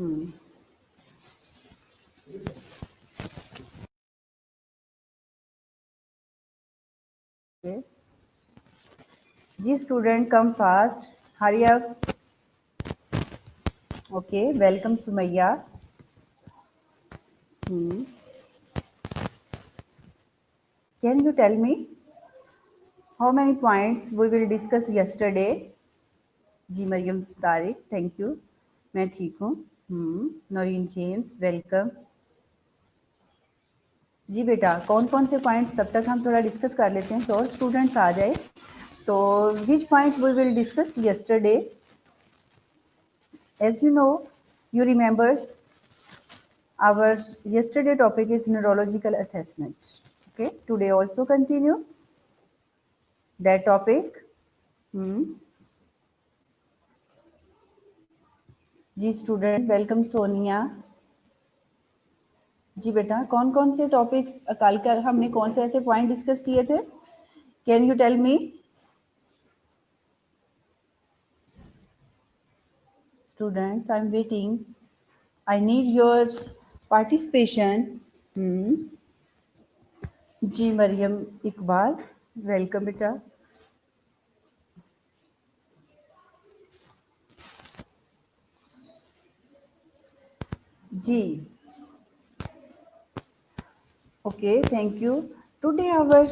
Okay. जी student come fast, hurry up. Okay, welcome Sumayya. Can you tell me how many points we will discuss yesterday? जी Mariam Tariq, thank you. मैं ठीक हूँ. Naureen James, welcome. जी बेटा, कौन कौन से पॉइंट्स तब तक हम थोड़ा डिस्कस कर लेते हैं तो और स्टूडेंट्स आ जाए. तो which points we will discuss yesterday? As you know, you remembers our yesterday topic is neurological assessment. Okay, today also continue that topic. जी स्टूडेंट वेलकम सोनिया. जी बेटा, कौन कौन से टॉपिक्स कल कर हमने कौन से ऐसे पॉइंट डिस्कस किए थे? Can you tell me? Students I am waiting. I need your participation. जी मरियम इकबाल, वेलकम बेटा. जी okay, thank you. Today our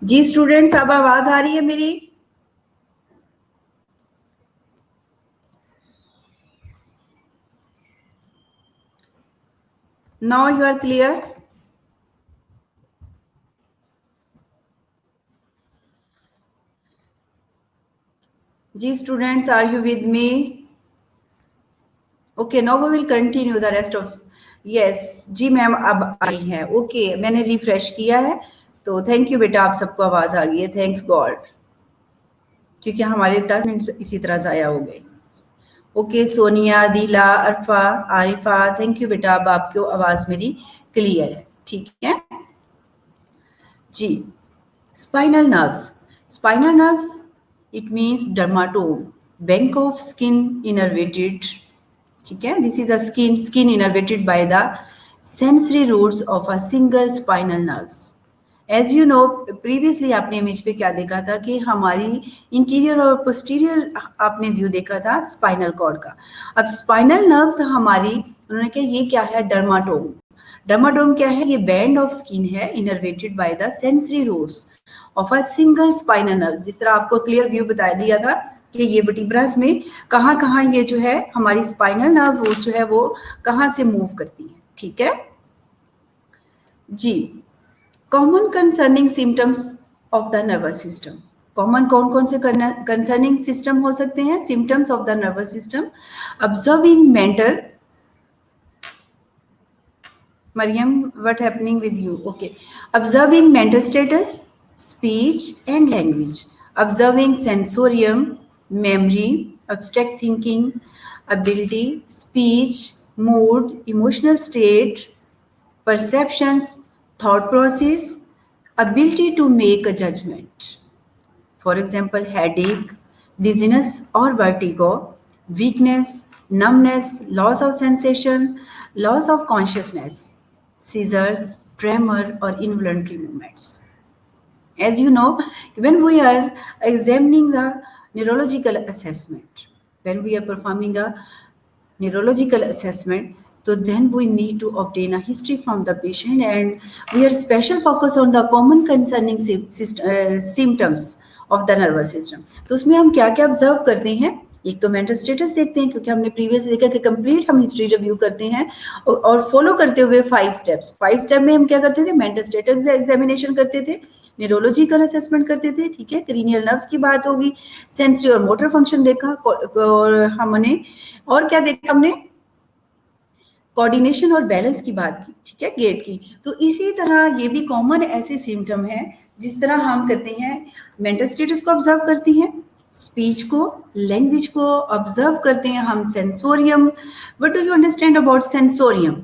जी स्टूडेंट्स, अब आवाज आ रही है मेरी? Now you are clear? जी students, are you with me? Okay, now we will continue the rest of. Yes जी मैम, अब आई है। ओके, मैंने रिफ्रेश किया है, तो थैंक यू बेटा, आप सबको आवाज आ गई है, थैंक्स गॉड, क्योंकि हमारे 10 मिनट इसी तरह जाया हो गए। ओके सोनिया, दिला, अरफा, आरिफा, थैंक यू बेटा, अब आपको आवाज मेरी क्लियर है, ठीक है जी। Spinal nerves, spinal nerves it means dermatome, band of skin innervated, ठीक है, this is a skin innervated by the sensory roots of a single spinal nerves. As you know, previously आपने इमेज पे क्या देखा था कि हमारी इंटीरियर और पोस्टीरियर आपने व्यू देखा था स्पाइनल कॉर्ड का। अब स्पाइनल नर्व्स हमारी, उन्होंने कहा ये क्या है, डर्माटोम। डर्माटोम क्या है, ये बैंड ऑफ स्किन है innervated by the sensory roots of a single spinal nerve. जिस तरह आपको क्लियर व्यू बता दिया था कि ये वर्टिब्रास में कहाँ कहाँ ये जो है हमारी स्पाइनल नर्व रूट्स जो है वो कहाँ से मूव करती है, ठीक है जी। Common concerning symptoms of the nervous system, common कौन कौन से कंसर्निंग सिस्टम हो सकते हैं, symptoms of the nervous system? Observing mental, Mariam, what happening with you? Okay. Observing mental status, speech and language. Observing sensorium, memory, abstract thinking, ability, speech, mood, emotional state, perceptions, thought process, ability to make a judgment. For example, headache, dizziness or vertigo, weakness, numbness, loss of sensation, loss of consciousness, seizures, tremor, or involuntary movements. As you know, when we are examining the neurological assessment, when we are performing a neurological assessment, so then we need to obtain a history from the patient, and we are special focus on the common concerning symptoms of the nervous system. तो उसमें हम क्या क्या observe करते हैं, एक तो mental status देखते हैं, क्योंकि हमने प्रीवियस देखा कि कंप्लीट हम हिस्ट्री रिव्यू करते हैं और फॉलो करते हुए 5 स्टेप्स। 5 स्टेप में हम क्या करते थे, मेंटल स्टेटस एग्जामिनेशन करते थे, न्यूरोलॉजिकल असेसमेंट करते थे, ठीक है, क्रीनियल नर्व्स की बात होगी, सेंसरी और मोटर फंक्शन देखा, और हमने और क्या देखा, हमने कोऑर्डिनेशन और बैलेंस की बात की, ठीक है, गेट की। तो इसी तरह ये भी कॉमन ऐसे सिम्टम है, जिस तरह हम करते हैं मेंटल स्टेटस को ऑब्जर्व करते हैं, स्पीच को, लैंग्वेज को ऑब्जर्व करते हैं हम, sensorium. What do you understand about sensorium?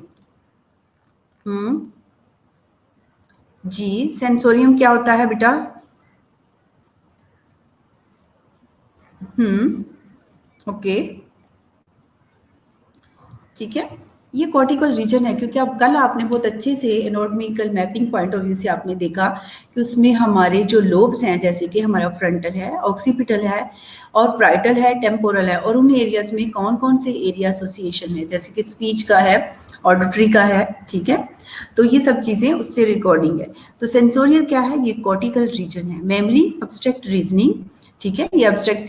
जी, सेंसोरियम क्या होता है बेटा? ओके, ठीक है, ये कॉर्टिकल रीजन है, क्योंकि अब कल आपने बहुत अच्छे से anatomical mapping point of view से आपने देखा कि उसमें हमारे जो लोब्स हैं, जैसे कि हमारा फ्रंटल है, ऑक्सीपिटल है और प्राइटल है, टेम्पोरल है, और उन एरियाज में कौन कौन से एरिया एसोसिएशन है, जैसे कि स्पीच का है, ऑडिटरी का है, ठीक है, तो ये सब चीजें उससे रिकॉर्डिंग है। तो सेंसोरियल क्या है, ये कॉर्टिकल रीजन है। मेमोरी, अब्स्ट्रैक्ट रीजनिंग, ठीक है, ये अब्स्ट्रैक्ट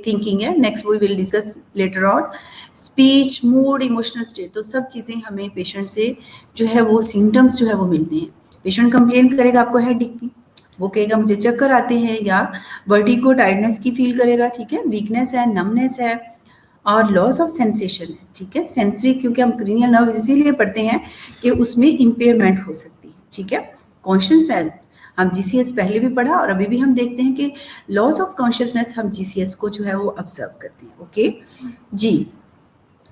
थिंकिंग है, next we will discuss later on. Speech, mood, emotional state, तो सब चीज़ें हमें पेशेंट से जो है वो सिम्टम्स जो है वो मिलते हैं। पेशेंट कंप्लेन करेगा आपको हेडेक की, वो कहेगा मुझे चक्कर आते हैं, या वर्टिगो, टायर्डनेस की फील करेगा, ठीक है, वीकनेस है, नमनेस है और लॉस ऑफ सेंसेशन है, ठीक है, सेंसरी, क्योंकि हम क्रीनियल नर्व इसीलिए पढ़ते हैं कि उसमें इंपेयरमेंट हो सकती है, ठीक है। कॉन्शियसनेस, हम जीसीएस पहले भी पढ़ा और अभी भी हम देखते हैं कि लॉस ऑफ कॉन्शियसनेस हम जीसीएस को जो है वो ऑब्जर्व करते हैं, ओके जी।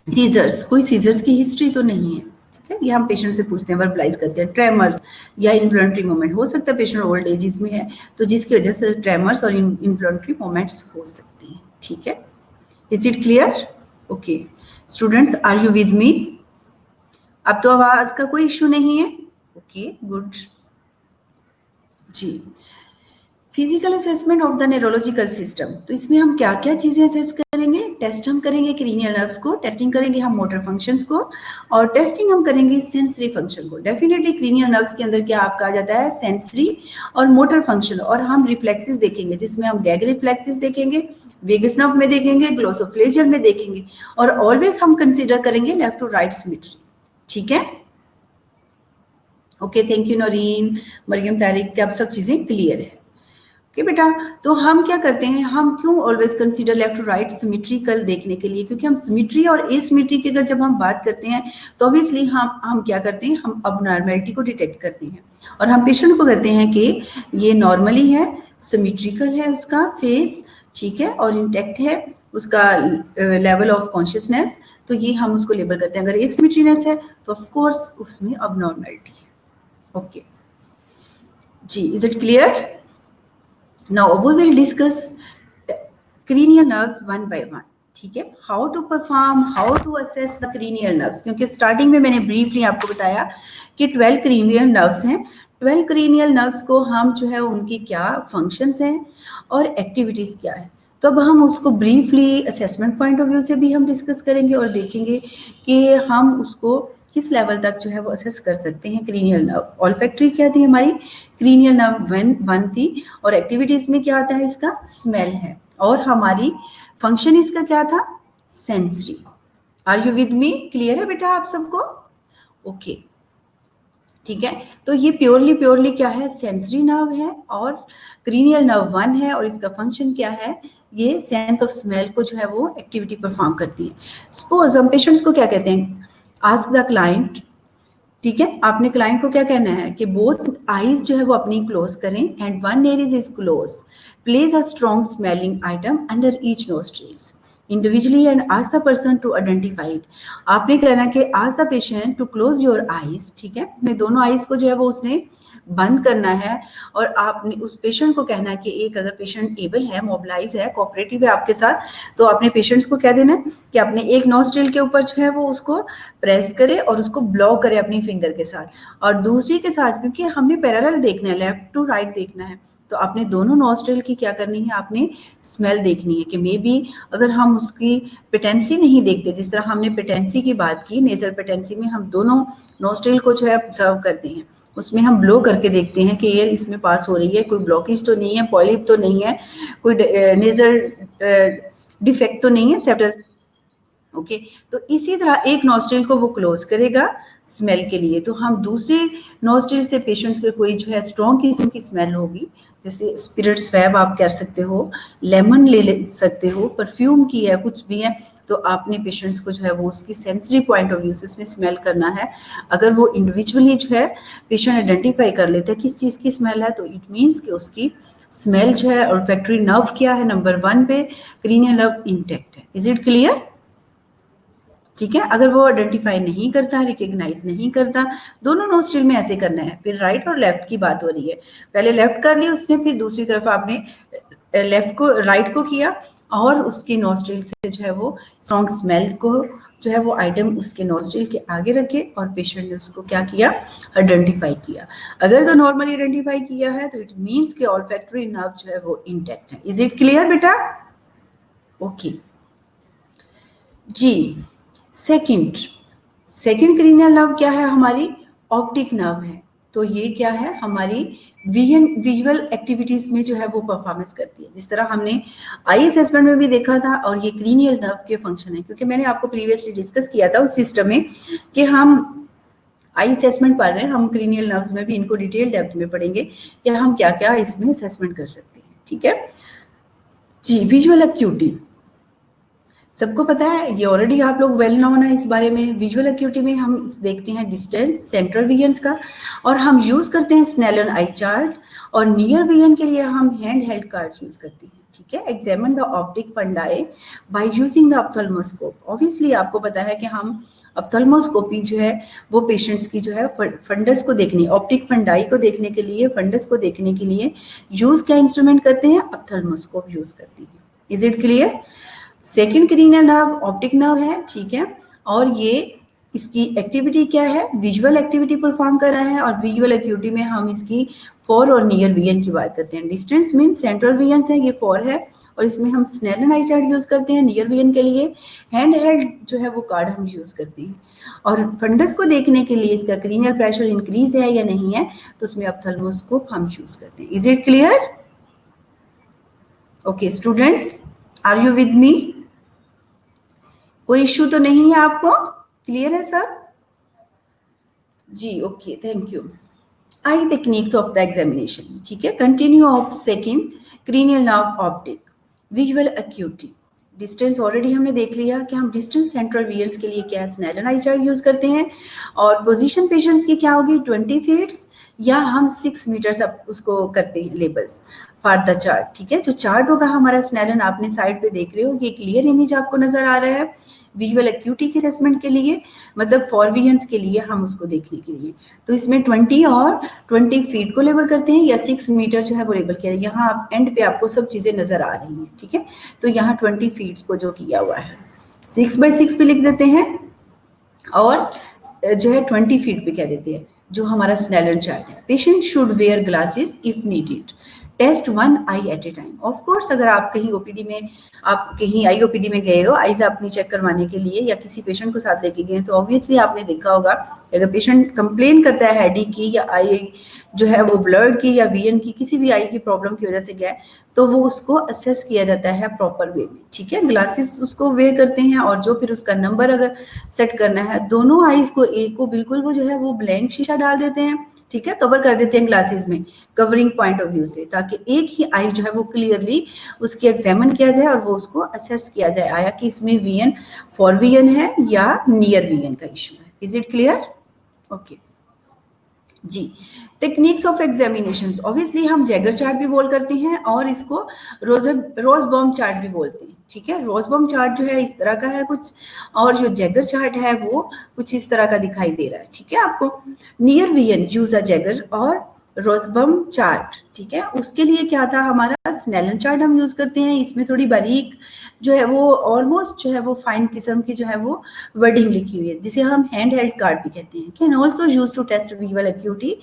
सीजर्स, कोई सीजर्स की हिस्ट्री तो नहीं है, ठीक है, ये हम पेशेंट से पूछते हैं, वर्बलाइज करते हैं। ट्रेमर्स या इन्वॉलंटरी मूवमेंट, हो सकता है पेशेंट ओल्ड एज में है तो जिसकी वजह से ट्रेमर्स और इन्वॉलंटरी मूवमेंट्स हो सकती हैं, ठीक है। Is it clear? Okay students, are you with me? अब तो आवाज का कोई इश्यू नहीं है, ओके गुड जी। Physical assessment of the neurological system, तो इसमें हम क्या क्या चीजें असेस करेंगे? टेस्ट हम करेंगे क्रीनियल नर्व्स को, टेस्टिंग करेंगे हम मोटर फंक्शंस को, और टेस्टिंग हम करेंगे सेंसरी फंक्शन को। डेफिनेटली क्रीनियल नर्व्स के अंदर क्या आपका आ जाता है? सेंसरी और मोटर फंक्शन। और हम रिफ्लेक्सेस देखेंगे, जिसमें हम गैग रिफ्लेक्सेस देखेंगे, वेगस नर्व में देखेंगे, ग्लोसोफ्लेजियल में देखेंगे, और ऑलवेज हम कंसिडर करेंगे लेफ्ट टू राइट सिमेट्री। ठीक है? Okay, thank you Naureen, Mariam, Tariq, क्या अब सब चीजें क्लियर है? ओके बेटा, तो हम क्या करते हैं, हम क्यों always consider left to right symmetrical देखने के लिए? क्योंकि हम सिमेट्री और एसिमेट्री की अगर जब हम बात करते हैं तो ऑब्वियसली हम क्या करते हैं, हम अबनॉर्मलिटी को डिटेक्ट करते हैं, और हम पेशेंट को कहते हैं कि ये नॉर्मली है, सिमेट्रिकल है उसका फेस, ठीक है, और इंटैक्ट है उसका लेवल ऑफ कॉन्शियसनेस, तो ये हम उसको लेबल करते हैं। अगर एसिमेट्रीनेस है तो ऑफ कोर्स उसमें अबनॉर्मलिटी है। ओके जी, is it clear? Now we will discuss cranial nerves one by one. ठीक है, how to perform, how to assess the cranial nerves, क्योंकि स्टार्टिंग में मैंने ब्रीफली आपको बताया कि 12 cranial nerves हैं। 12 cranial nerves को हम जो है उनकी क्या फंक्शंस हैं और एक्टिविटीज क्या है, तो अब हम उसको briefly assessment point of view से भी हम डिस्कस करेंगे और देखेंगे कि हम उसको किस लेवल तक जो है वो असेस कर सकते हैं। क्रीनियल नर्व ऑल्फैक्टरी क्या थी हमारी, क्रीनियल नर्व वन थी, और एक्टिविटीज में क्या आता है इसका, स्मेल है, और हमारी फंक्शन इसका क्या था, sensory. Are you with me? Clear है बेटा आप सबको? ओके ठीक है, तो ये प्योरली क्या है, सेंसरी नर्व है, और क्रीनियल नर्व 1 है, और इसका फंक्शन क्या है, ये सेंस ऑफ स्मेल को जो है वो एक्टिविटी परफॉर्म करती है। सपोज हम पेशेंट्स को क्या कहते हैं, आस्क द क्लाइंट, ठीक है, आपने क्लाइंट को क्या कहना है कि बोथ आईज जो है वो अपनी क्लोज करें, and one naris is close, place a strong smelling item under each nostrils individually and ask the person to identify it. आपने कहना कि ask the patient to close your eyes, ठीक है, अपने दोनों आईज को जो है वो उसने बंद करना है, और आपने उस पेशेंट को कहना है कि एक अगर पेशेंट एबल है, मोबिलाइज है, कोऑपरेटिव है आपके साथ, तो आपने पेशेंट्स को क्या देना है कि अपने एक नॉस्ट्रिल के ऊपर जो है वो उसको प्रेस करे और उसको ब्लॉ करे अपनी फिंगर के साथ, और दूसरी के साथ, क्योंकि हमने पैरेलल देखना है, लेफ्ट टू राइट देखना है, तो आपने दोनों नॉस्ट्रिल की क्या करनी है, आपने स्मेल देखनी है कि मे बी अगर हम उसकी पेटेंसी नहीं देखते, जिस तरह हमने पेटेंसी की बात की, नेजल पेटेंसी में हम दोनों नॉस्ट्रिल को जो है ऑब्जर्व करते हैं, उसमें हम ब्लो करके देखते हैं कि एयर इसमें पास हो रही है, कोई ब्लॉकेज तो नहीं है, पॉलिप तो नहीं है, कोई नेजल डिफेक्ट तो नहीं है, सेप्टल। ओके, तो इसी तरह एक नॉस्ट्रिल को वो क्लोज करेगा स्मेल के लिए, तो हम दूसरे नॉस्ट्रिल से पेशेंट्स पे कोई जो है स्ट्रॉन्ग किस्म की स्मेल होगी, जैसे स्पिरिट स्वैब आप कर सकते हो, लेमन ले सकते हो, परफ्यूम की है, कुछ भी है, तो आपने पेशेंट्स को जो है वो उसकी सेंसरी पॉइंट ऑफ व्यू से उसने स्मेल करना है। अगर वो इंडिविजुअली जो है पेशेंट आइडेंटिफाई कर लेता है किस चीज़ की स्मेल है, तो इट मीन्स कि उसकी स्मेल जो है ऑल्फैक्टरी नर्व क्या है, नंबर 1 पे क्रीनियल नर्व इंटैक्ट है। Is it clear? ठीक है, अगर वो आइडेंटिफाई नहीं करता, रिकग्नाइज नहीं करता, दोनों नोस्ट्रिल में ऐसे करना है। फिर राइट और लेफ्ट की बात हो रही है, पहले लेफ्ट कर ली उसने, फिर दूसरी तरफ आपने लेफ्ट को राइट को किया, और उसके नोस्ट्रिल से जो है वो स्ट्रॉन्ग स्मेल को जो है वो आइटम उसके नोस्ट्रिल के आगे रखे, और पेशेंट ने उसको क्या किया, आइडेंटिफाई किया। अगर तो नॉर्मली आइडेंटिफाई किया है तो इट मीन्स कि ऑल्फैक्टरी नर्व जो है वो इंटैक्ट है। इज इट क्लियर बेटा? ओके जी। सेकंड क्रीनियल नर्व क्या है हमारी, ऑप्टिक नर्व है। तो ये क्या है, हमारी विजुअल एक्टिविटीज में जो है वो परफॉर्मेंस करती है, जिस तरह हमने आई असेसमेंट में भी देखा था, और ये क्रीनियल नर्व के फंक्शन है, क्योंकि मैंने आपको प्रीवियसली डिस्कस किया था उस सिस्टम में कि हम आई असेसमेंट पढ़ रहे हैं, हम क्रीनियल नर्व्स में भी इनको डिटेल डेप्थ में पढ़ेंगे कि हम क्या क्या इसमें असेसमेंट कर सकते हैं। ठीक है जी। विजुअल एक्यूटी सबको पता है, ये ऑलरेडी आप लोग वेल नोन है इस बारे में। विजुअल एक्यूटी में हम देखते हैं डिस्टेंस, सेंट्रल विजन का, और हम यूज करते हैं स्नेलन आई चार्ट, और नियर विजन के लिए हम हैंड हेल्ड कार्ड यूज करते हैं। ठीक है, examine the optic fundi by using the ophthalmoscope. Obviously आपको पता है कि हम ऑप्थेल्मोस्कोपी जो है वो पेशेंट्स की जो है फंडस को देखने, ऑप्टिक फंडाई को देखने के लिए, फंडस को देखने के लिए यूज क्या इंस्ट्रूमेंट करते हैं, ऑप्थेल्मोस्कोप यूज करते हैं। Is it clear? Second cranial nerve optic nerve है, ठीक है, और ये इसकी एक्टिविटी क्या है, विजुअल एक्टिविटी परफॉर्म कर रहा है, और विजुअल एक्टिविटी में हम इसकी फॉर और नियर वीएन की बात करते हैं। डिस्टेंस मीन सेंट्रल वीएन है, ये फॉर है, और इसमें हम स्नेलन आई चार्ट यूज करते हैं। नियर वीएन के लिए हैंड हेल्ड जो है वो कार्ड हम यूज करते हैं। और फंडस को देखने के लिए इसका क्रीनियल प्रेशर इंक्रीज है या नहीं है, तो उसमें ऑप्थेल्मोस्कोप हम यूज करते हैं। Is it clear? Okay students, are you with me? कोई इश्यू तो नहीं है आपको? क्लियर है सब? जी okay, thank you. Eye techniques of the examination, ठीक है। Continue of second, cranial nerve optic, visual acuity. Distance already हमने देख लिया कि हम डिस्टेंस सेंट्रल वियर्स के लिए क्या स्नेलन आई चार्ट यूज करते हैं, और पोजीशन पेशेंट्स की क्या होगी 20 फीट्स, या हम 6 मीटर्स अब उसको करते हैं लेबल्स फॉर द चार्ट, ठीक है। जो चार्ट होगा हमारा स्नेलन, आपने साइड पे देख रहे हो, ये क्लियर इमेज आपको नजर आ रहा है विजुअल एक्यूटी के असेसमेंट के लिए, मतलब फॉर विजन्स के लिए हम उसको देखने के लिए। तो इसमें 20 और 20 फीट को लेबल करते हैं, या 6 मीटर जो है वो लेबल किया है। यहाँ आप एंड पे आपको सब चीजें नजर आ रही हैं, ठीक है। तो यहाँ 20 फीट्स को जो किया हुआ है 6x6 पे लिख देते हैं, और जो है 20 फीट पे कह देते हैं, जो हमारा स्नेलन चार्ट है। Patient should wear glasses if needed, test one eye at a time. Of course अगर आप कहीं ओपीडी में, आप कहीं आई ओपीडी में गए हो आईज अपनी चेक करवाने के लिए, या किसी पेशेंट को साथ लेके गए, तो ऑब्वियसली आपने देखा होगा अगर पेशेंट कंप्लेन करता है हेडेक की, या आई जो है वो ब्लड की, या वीएन की, किसी भी आई की प्रॉब्लम की वजह से गया, तो वो उसको असेस किया जाता है प्रॉपर वे में, ठीक है। ग्लासेस उसको वेयर करते हैं, और जो फिर उसका नंबर अगर सेट करना है, दोनों आईज को एक को बिल्कुल वो जो है वो ब्लैंक शीशा डाल देते हैं, ठीक है, कवर कर देते हैं ग्लासेस में कवरिंग पॉइंट ऑफ व्यू से, ताकि एक ही आई जो है वो क्लियरली उसकी एग्जामिन किया जाए और वो उसको असेस किया जाए आया कि इसमें वीएन फॉर वीएन है या नियर वीएन का इश्यू है। Is it clear? ओके जी। टेक्निक्स ऑफ एग्जामिनेशन, ऑब्वियसली हम जैगर चार्ट भी बोल करते हैं, और इसको रोजबॉम चार्ट भी बोलते हैं, ठीक है। रोजबॉम चार्ट जो है इस तरह का है कुछ, और जो जैगर चार्ट है वो कुछ इस तरह का दिखाई दे रहा है, ठीक है आपको। Near vision use a Jaeger और रोजबॉम चार्ट, ठीक है। उसके लिए क्या था हमारा स्नेलन चार्ट हम यूज करते हैं। इसमें थोड़ी बारीक जो है वो ऑलमोस्ट जो है वो फाइन किस्म की जो है वो वर्डिंग लिखी हुई है, जिसे हम हैंड हेल्ड कार्ड भी कहते हैं। Can also use to test visual acuity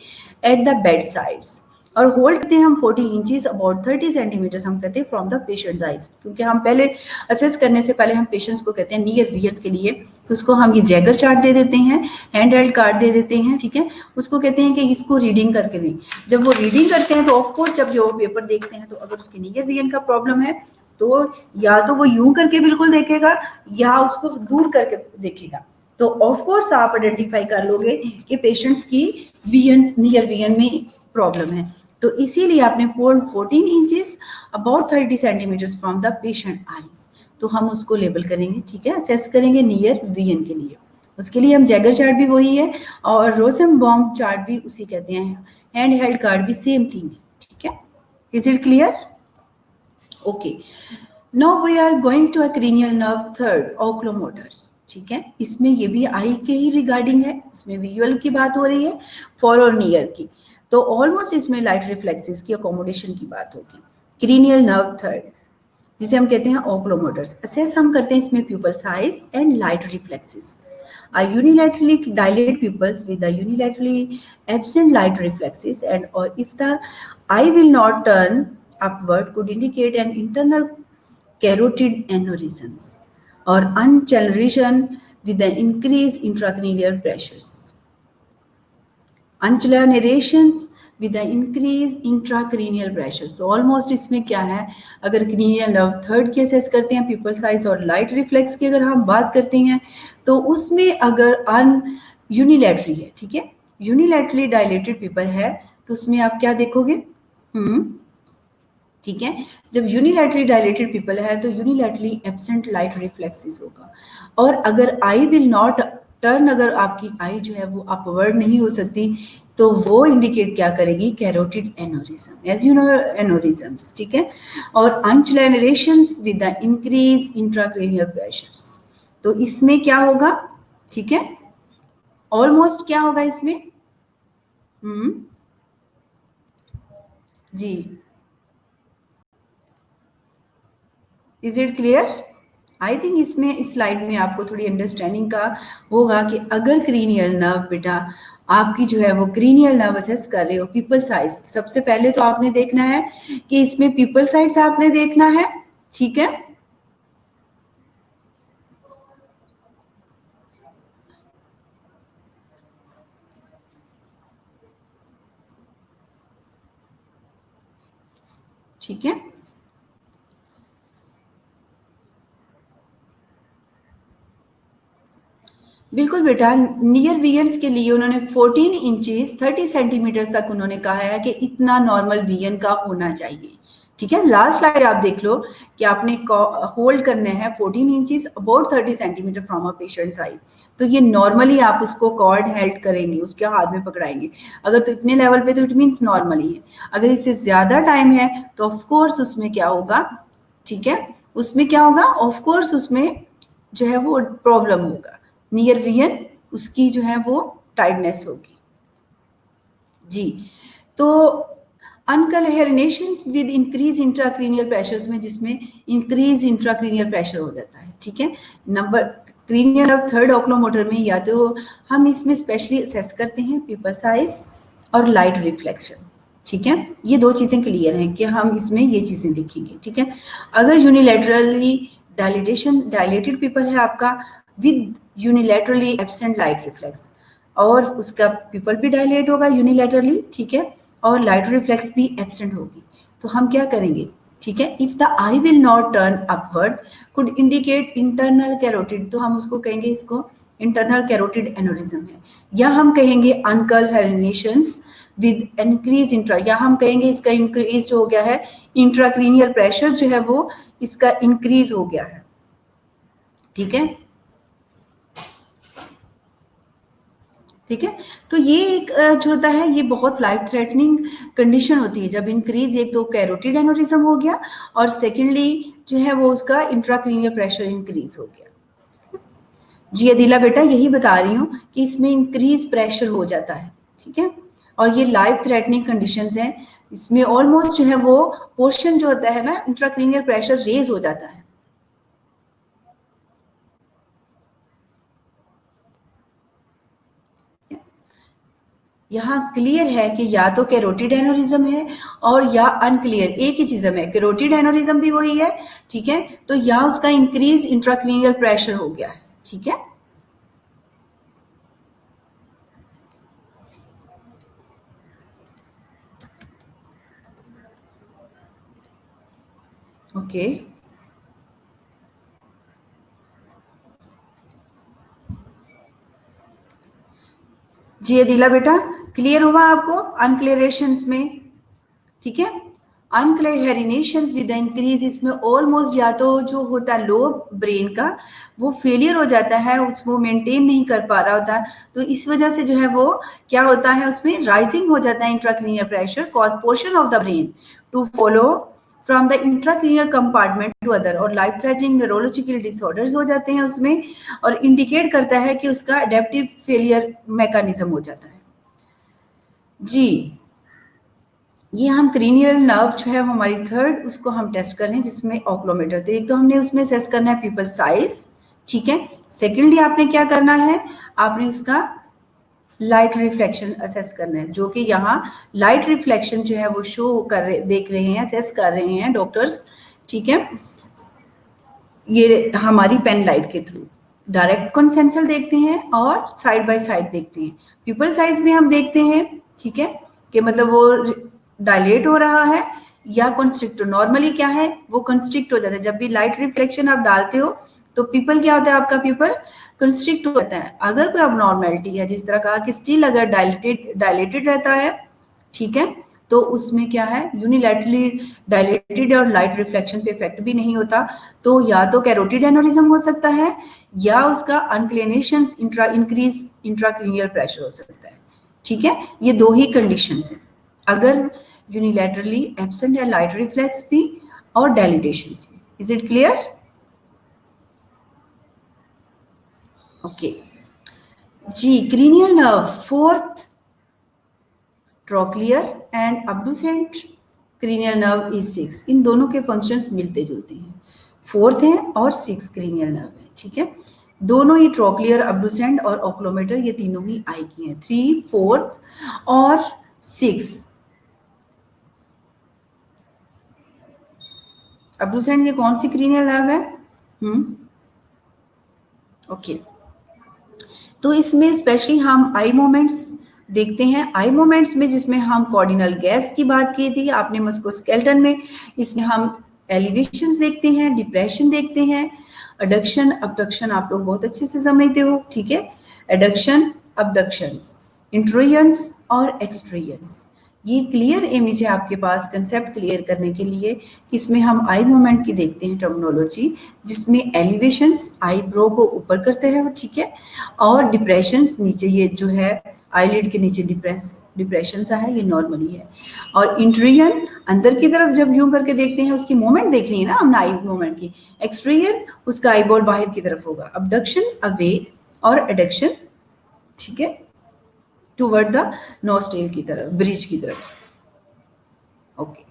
at the bed sides, और होल्ड करते हैं हम 40 इंचेस अबाउट 30 सेंटीमीटर्स हम कहते हैं फ्रॉम द पेशेंट्स आइज, क्योंकि हम पहले असेस करने से पहले हम पेशेंट्स को कहते हैं नियर विजन्स के लिए, तो उसको हम ये जैगर चार्ट दे देते हैं, हैंड हेल्ड कार्ड दे देते हैं, ठीक है। उसको कहते हैं कि इसको रीडिंग करके दें। जब वो रीडिंग करते हैं तो ऑफकोर्स जब जो पेपर देखते हैं, तो अगर उसके नियर विजन का प्रॉब्लम है, तो या तो वो यूं करके बिल्कुल देखेगा, या उसको दूर करके देखेगा। तो ऑफ कोर्स आप आइडेंटिफाई कर लोगे कि पेशेंट्स की विजन नियर विजन में प्रॉब्लम है। तो इसीलिए आपने 14 inches about 30 centimetres from the patient eyes, तो हम उसको लेबल करेंगे, ठीक है, असेस करेंगे नियर विजन के लिए। उसके लिए हम जैगर चार्ट भी वही है, और रोसेनबॉम चार्ट भी उसी कहते हैं, हैंड हेल्ड कार्ड भी सेम थिंग है, ठीक है। Is it clear? Okay, now we are going to a cranial nerve third, oculomotors, ठीक है। इसमें ये भी आई के ही रिगार्डिंग है, इसमें विजुअल की बात हो रही है, फॉर और नियर की, तो ऑलमोस्ट इसमें लाइट रिफ्लेक्सेस की अकोमोडेशन की बात होगी। क्रेनियल नर्व थर्ड, जिसे हम कहते हैं ओकुलोमोटर्स, असेस हम करते हैं इसमें pupil size and light reflexes. Unilaterally dilate pupils with the unilaterally absent light reflexes, and or if the eye will not turn upward could indicate an internal carotid aneurysms or unchalation with the increased intracranial pressures. Unchalanations with the increased intracranial pressures. तो almost इसमें क्या है, अगर cranial nerve third की assess करते हैं, people size और light reflex की अगर हम बात करते हैं, तो उसमें अगर अन यूनिलैटरली है, ठीक है, यूनिलैटरली डायलेटेड पीपल है, तो उसमें आप क्या देखोगे, ठीक है। जब यूनिलैटरली डायलेटेड पीपल है तो यूनिलैटरली एब्सेंट लाइट रिफ्लेक्सेस होगा, और अगर आई विल नॉट टर्न, अगर आपकी आई जो है वो अपवर्ड नहीं हो सकती, तो वो इंडिकेट क्या करेगी, carotid aneurysm, as you know aneurysms, ठीक है। और अनचलनरेशंस with the increase intracranial pressures, तो इसमें क्या होगा, ठीक है, ऑलमोस्ट क्या होगा इसमें, जी, is it clear? I think इसमें इस स्लाइड में आपको थोड़ी अंडरस्टैंडिंग का होगा कि अगर क्रेनियल नर्व बेटा आपकी जो है वो क्रीनियल नर्व असेस कर रहे हो। पीपल साइज सबसे पहले तो आपने देखना है कि इसमें पीपल साइज आपने देखना है, ठीक है। ठीक है, बिल्कुल बेटा। नियर वियंस के लिए उन्होंने 14 इंचेस 30 सेंटीमीटर तक उन्होंने कहा है कि इतना नॉर्मल वियन का होना चाहिए, ठीक है। लास्ट स्लाइड आप देख लो कि आपने होल्ड करने हैं 14 inches about 30 centimetre from a patient eye. तो ये नॉर्मली आप उसको कॉर्ड हेल्ड करेंगे, उसके हाथ में पकड़ाएंगे। अगर तो इतने लेवल पे तो इट मीन्स नॉर्मली है। अगर इससे ज्यादा टाइम है तो ऑफ कोर्स उसमें क्या होगा, ठीक है, उसमें क्या होगा, ऑफ कोर्स उसमें जो है वो प्रॉब्लम होगा। नियर वियन उसकी जो है वो टाइटनेस होगी जी। तो अनकलहेरिनेशन विद इंक्रीज इंट्राक्रीनियल प्रेशर्स में, जिसमें इंक्रीज इंट्राक्रीनियल प्रेशर हो जाता है, ठीक है। नंबर क्रीनियल ऑफ थर्ड ऑक्लोमोटर में या तो हम इसमें स्पेशली असेस करते हैं पीपल साइज और लाइट रिफ्लेक्शन, ठीक है। ये दो चीजें क्लियर हैं कि हम इसमें ये चीजें देखेंगे, ठीक है। अगर यूनिलैटरली डायलेटेड पीपल है आपका with unilaterally absent light reflex, और उसका पीपल भी डायलेट होगा यूनिलैटरली, ठीक है, और लाइट रिफ्लेक्स भी एब्सेंट होगी, तो हम क्या करेंगे, ठीक है। If the I will not turn upward could indicate internal carotid, तो हम उसको कहेंगे इसको इंटरनल कैरोटिड एनोरिज्म है, या हम कहेंगे अनकलहेरिनेशंस विद इंक्रीज इंट्रा, या हम कहेंगे इसका इंक्रीज हो गया है, इंट्राक्रीनियल प्रेशर जो है वो इसका इंक्रीज हो गया है, ठीक है, ठीक है। तो ये एक जो होता है ये बहुत लाइफ थ्रेटनिंग कंडीशन होती है जब इंक्रीज, एक तो कैरोटिड एनोरिज्म हो गया और सेकेंडली जो है वो उसका इंट्राक्रीनियल प्रेशर इंक्रीज हो गया। जी अदिला बेटा यही बता रही हूँ कि इसमें इंक्रीज प्रेशर हो जाता है, ठीक है, और ये लाइफ थ्रेटनिंग कंडीशंस हैं। इसमें ऑलमोस्ट जो है वो पोर्शन जो होता है ना इंट्राक्रीनियल प्रेशर रेज हो जाता है। यहाँ क्लियर है कि या तो कैरोटिड एनोरिज्म है और या अनक्लियर, एक ही चीज में कैरोटिड एनोरिज्म भी वही है, ठीक है, तो या उसका इंक्रीज इंट्राक्रीनियल प्रेशर हो गया है, ठीक है। ओके जी अदिला बेटा क्लियर हुआ आपको अनक्लियरेशंस में, ठीक है। अनक्लियरेशंस विद द इंक्रीज, इसमें ऑलमोस्ट या तो जो होता है लोब ब्रेन का वो फेलियर हो जाता है, उसको मेंटेन नहीं कर पा रहा होता, तो इस वजह से जो है वो क्या होता है उसमें राइजिंग हो जाता है intracranial pressure, cause portion of the brain to follow from the intracranial compartment to other, और लाइफ थ्रेटनिंग न्यूरोलॉजिकल डिसऑर्डर्स हो जाते हैं उसमें, और इंडिकेट करता है कि उसका अडेप्टिव फेलियर मैकेनिज्म हो जाता है जी। ये हम क्रीनियल नर्व जो है हमारी थर्ड उसको हम टेस्ट कर रहे हैं जिसमें ऑक्लोमीटर, तो एक तो हमने उसमें असेस करना है पीपल साइज, ठीक है। सेकेंडली आपने क्या करना है, आपने उसका लाइट रिफ्लेक्शन असेस करना है, जो कि यहाँ लाइट रिफ्लेक्शन जो है वो शो कर रहे, देख रहे हैं, असेस कर रहे हैं डॉक्टर्स, ठीक है। ये हमारी पेन लाइट के थ्रू डायरेक्ट कॉन्सेंसल देखते हैं और साइड बाय साइड देखते हैं। पीपल साइज में हम देखते हैं, ठीक है, कि मतलब वो डायलेट हो रहा है या कंस्ट्रिक्ट, नॉर्मली क्या है वो कंस्ट्रिक्ट हो जाता है। जब भी लाइट रिफ्लेक्शन आप डालते हो तो पीपल क्या होता है आपका, पीपल कंस्ट्रिक्ट हो जाता है। अगर कोई अबनॉर्मेलिटी है, जिस तरह कहा कि स्टिल अगर डायलेटेड रहता है, ठीक है, तो उसमें क्या है यूनिलैटरली डायलेटेड और लाइट रिफ्लेक्शन पे इफेक्ट भी नहीं होता, तो या तो कैरोटिड एनोरिज्म हो सकता है या उसका अनक्लिनेशन इंक्रीज इंट्राक्रीनियल प्रेशर हो सकता है, ठीक है। ये दो ही कंडीशंस हैं, अगर यूनिलैटरली एब्सेंट है लाइट रिफ्लेक्स भी और डायलिटेशंस भी। Is it clear? ओके जी। Cranial nerve fourth trochlear and abducent cranial nerve is 6, इन दोनों के फंक्शंस मिलते जुलते हैं, फोर्थ है और 6 क्रीनियल नर्व है, ठीक है। दोनों ही ट्रोक्लियर, अब्डुसेंट और ओक्लोमेटर ये तीनों ही आई की हैं, 3, 4 और 6। अब्डुसेंट ये कौन सी क्रीनियल नर्व है? ओके, तो इसमें स्पेशली हम आई मोमेंट्स देखते हैं। आई मोमेंट्स में जिसमें हम कॉर्डिनल गैस की बात की थी आपने मस्कुलोस्केलेटन में, इसमें हम एलिवेशंस देखते हैं, डिप्रेशन देखते हैं, अडक्शन अबडक्शन आप लोग बहुत अच्छे से समझते हो, ठीक है। एडक्शन, अबडक्शंस, इंट्रूयंस और एक्सट्रूयंस, ये क्लियर इमेज है आपके पास कंसेप्ट क्लियर करने के लिए। इसमें हम आई मोमेंट की देखते हैं टर्मिनोलॉजी, जिसमें एलिवेशंस आईब्रो को ऊपर करते हैं, ठीक है, और डिप्रेशंस नीचे, ये जो है आईलिड के नीचे डिप्रेशन सा है, ये नॉर्मली है। और इंट्रियन अंदर की तरफ जब यूं करके देखते हैं, उसकी मूवमेंट देखनी है ना हमने आई मूवमेंट की। एक्सट्रियन उसका आईबॉल बाहर की तरफ होगा। अबडक्शन अवे और एडक्शन, ठीक है, टूवर्ड द नोस्ट्रेल की तरफ, ब्रिज की तरफ। ओके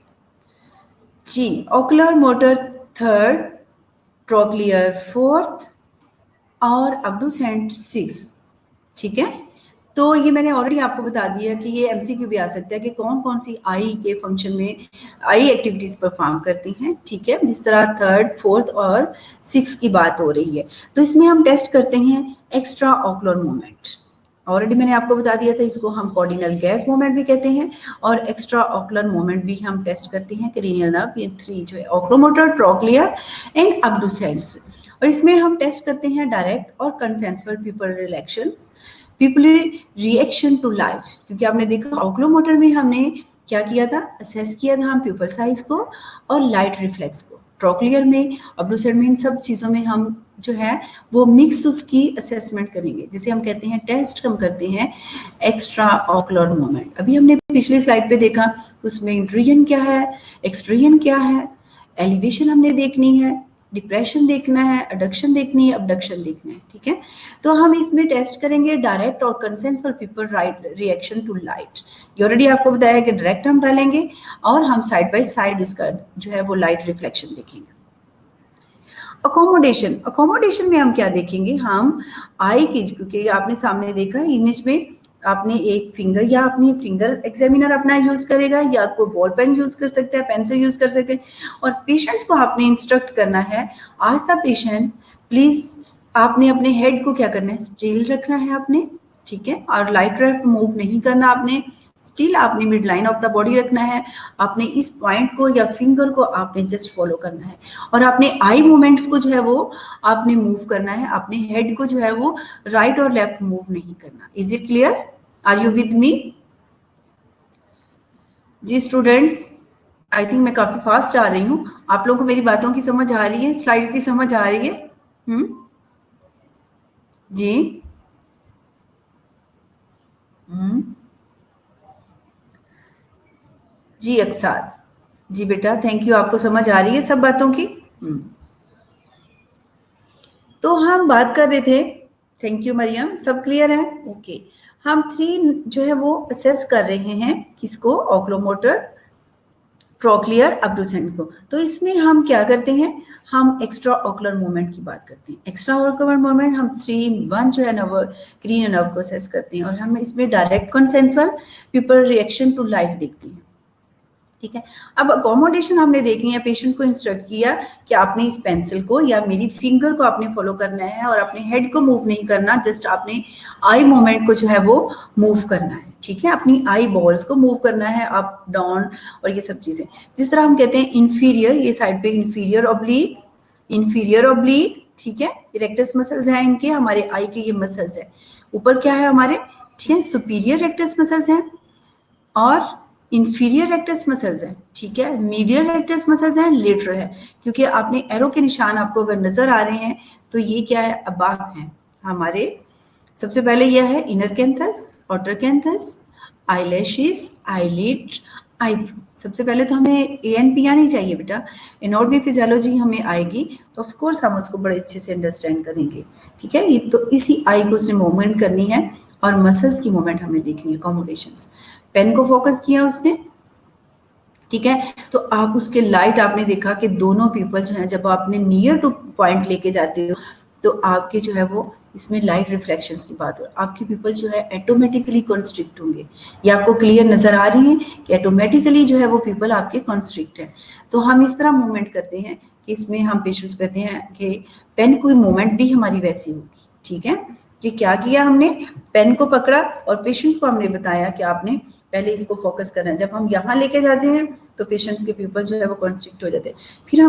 जी, ocular motor third, trochlear fourth और अब्डुसेंट 6, ठीक है। तो ये मैंने ऑलरेडी आपको बता दिया कि ये एमसीक्यू भी आ सकता है कि कौन कौन सी आई के फंक्शन में आई एक्टिविटीज परफॉर्म करती हैं, ठीक है। जिस तरह थर्ड, फोर्थ और 6 की बात हो रही है, तो इसमें हम टेस्ट करते हैं एक्स्ट्रा ऑकुलर मूवमेंट। ऑलरेडी मैंने आपको बता दिया था, इसको हम कॉर्डिनल गैस मूवमेंट भी कहते हैं और एक्स्ट्रा ऑकुलर मूवमेंट भी हम टेस्ट करते हैं क्रेनियल नर्व, ये 3 जो है ओक्लोमोटर, ट्रोक्लियर एंड अब्डुसेंट्स। और इसमें हम टेस्ट करते हैं डायरेक्ट और consensual pupil reactions, pupil reaction to light, क्योंकि आपने देखा ओक्लोमोटर में हमने क्या किया था, असेस किया था हम प्यूपल साइज को और लाइट रिफ्लेक्स को। ट्रोक्लियर में, अब्डुसेंट में, इन सब चीज़ों में हम जो है वो मिक्स उसकी असेसमेंट करेंगे, जिसे हम कहते हैं टेस्ट हम करते हैं एक्स्ट्रा ऑकुलर मूवमेंट। अभी हमने पिछली स्लाइड पे देखा, उसमें इंट्रूजन क्या है, एक्सट्रूजन क्या है, एलिवेशन हमने देखनी है, डिप्रेशन देखना है, अडक्शन देखनी है, अबडक्शन देखना है, ठीक है। तो हम इसमें टेस्ट करेंगे डायरेक्ट और consensual pupil reaction to light. ये ऑलरेडी आपको बताया कि डायरेक्ट हम डालेंगे और हम साइड बाय साइड उसका जो है वो लाइट रिफ्लेक्शन देखेंगे। अकोमोडेशन, अकोमोडेशन में हम क्या देखेंगे, हम आई की, क्योंकि आपने सामने देखा इमेज में, आपने एक फिंगर या अपनी फिंगर एग्जामिनर अपना यूज करेगा या कोई बॉल पेन यूज कर सकता है, पेंसिल यूज कर सकते हैं, और पेशेंट्स को आपने इंस्ट्रक्ट करना है, आज द पेशेंट प्लीज आपने अपने हेड को क्या करना है, स्टिल रखना है आपने, ठीक है, और लाइट रैप मूव नहीं करना आपने, स्टिल आपने mid line of the body रखना है, आपने इस पॉइंट को या फिंगर को आपने जस्ट फॉलो करना है, और आपने आई मूवमेंट्स को जो है वो आपने मूव करना है, अपने हेड को जो है वो राइट और लेफ्ट मूव नहीं करना। Is it clear? Are you with me? जी स्टूडेंट्स, आई थिंक मैं काफी फास्ट आ रही हूँ, आप लोगों को मेरी बातों की समझ आ रही है, स्लाइड्स की समझ आ रही है? जी जी अक्सार, जी बेटा थैंक यू, आपको समझ आ रही है सब बातों की? तो हम बात कर रहे थे, थैंक यू मरियम, सब क्लियर है? ओके, हम 3 जो है वो असेस कर रहे हैं, किसको, ओक्लोमोटर, ट्रोक्लियर, अब्डुसेंट को। तो इसमें हम क्या करते हैं, हम एक्स्ट्रा ऑकुलर मूवमेंट की बात करते हैं। एक्स्ट्रा ऑकुलर मूवमेंट हम 3-1 जो है नर्व, क्रीनियल नर्व को असेस करते हैं, और हम इसमें direct consensual pupil reaction to light देखते हैं, ठीक है। अब अकोमोडेशन हमने देखनी है, पेशेंट को इंस्ट्रक्ट किया कि आपने इस पेंसिल को या मेरी फिंगर को आपने फॉलो करना है और अपने हेड को मूव नहीं करना, जस्ट आपने आई मूवमेंट को जो है वो मूव करना है, ठीक है, अपनी आई बॉल्स को मूव करना है अप डाउन और ये सब चीजें। जिस तरह हम कहते हैं इंफीरियर, ये साइड पे इंफीरियर ऑब्लिक, इंफीरियर ऑब्लिक, ठीक है, रेक्टस मसल्स हैं इनके, हमारे आई के ये मसल्स है, ऊपर क्या है हमारे, ठीक है, सुपीरियर रेक्टस मसल्स हैं और इंफीरियर रेक्टस मसल्स हैं, ठीक है, मीडियल रेक्टस मसल्स हैं, लेटरल है, क्योंकि आपने एरो के निशान आपको अगर नजर आ रहे हैं तो ये क्या है, अबाव है हमारे। सबसे पहले यह है inner canthus, outer canthus, eyelashes, eyelid, eyebrow. सबसे पहले तो हमें ANP आनी चाहिए बेटा, एनाटॉमी फिजियोलॉजी हमें आएगी तो ऑफ कोर्स हम उसको बड़े अच्छे से अंडरस्टैंड करेंगे, ठीक है। ये तो इसी आई को उसने मूवमेंट करनी है और मसल्स की मूवमेंट हमें देखनी है, अकोमोडेशंस। पेन को फोकस किया उसने, ठीक है, तो आप उसके लाइट आपने देखा कि दोनों पीपल जो है, जब आपने नियर टू पॉइंट लेके जाते हो तो आपके जो है वो इसमें लाइट रिफ्लेक्शंस की बात हो, आपकी पिपल जो है ऑटोमेटिकली कॉन्स्ट्रिक्ट होंगे। ये आपको क्लियर नजर आ रही है कि ऑटोमेटिकली जो है वो पिपल आपके कॉन्स्ट्रिक्ट है। तो हम इस तरह मूवमेंट करते हैं कि इसमें हम पेशेंट्स कहते हैं कि पेन की मूवमेंट भी हमारी वैसी होगी। ठीक है, कि क्या किया हमने, पेन को पकड़ा और पेशेंट्स को हमने बताया कि आपने पहले इसको फोकस करना है। जब हम यहाँ लेके जाते हैं तो पेशेंट्स के पिपल जो है वो कॉन्स्ट्रिक्ट हो जाते हैं। फिर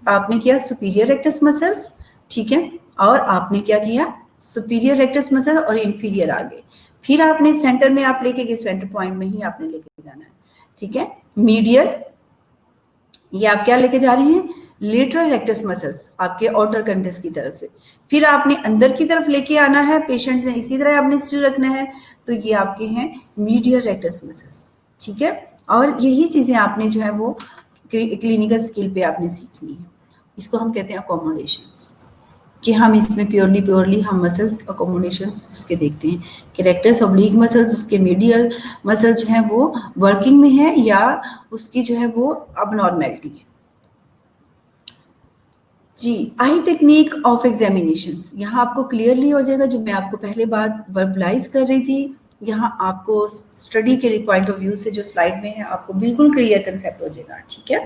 आपने किया सुपीरियर रेक्टस मसल्स, ठीक है, और आपने क्या किया, सुपीरियर रेक्टस मसल और इंफीरियर आगे। फिर आपने सेंटर में आप लेके गए, सेंटर पॉइंट में ही आपने लेके जाना है। ठीक है, मीडियल, ये आप क्या लेके जा रही हैं, लेटरल रेक्टस मसल्स आपके आउटर कंधस की तरफ से। फिर आपने अंदर की तरफ लेके आना है, पेशेंट ने इसी तरह आपने स्टिल रखना है, तो ये आपके हैं मीडियल रेक्टस मसल्स। ठीक है, और यही चीजें आपने जो है वो क्लिनिकल स्किल पे आपने सीखनी है। इसको हम कहते हैं अकोमोडेशंस, कि हम इसमें प्योरली हम मसल्स अकोमोडेशंस उसके देखते हैं कि रेक्टस ऑब्लिक मसल्स उसके मीडियल मसल जो है वो वर्किंग में है या उसकी जो है वो अबनॉर्मेलिटी है। जी, आई टेक्निक ऑफ एग्जामिनेशंस, यहाँ आपको क्लियरली हो जाएगा जो मैं आपको पहले बात वर्बलाइज कर रही थी। यहाँ आपको स्टडी के लिए पॉइंट ऑफ व्यू से जो स्लाइड में है आपको बिल्कुल क्लियर कंसेप्ट हो जाएगा। ठीक है,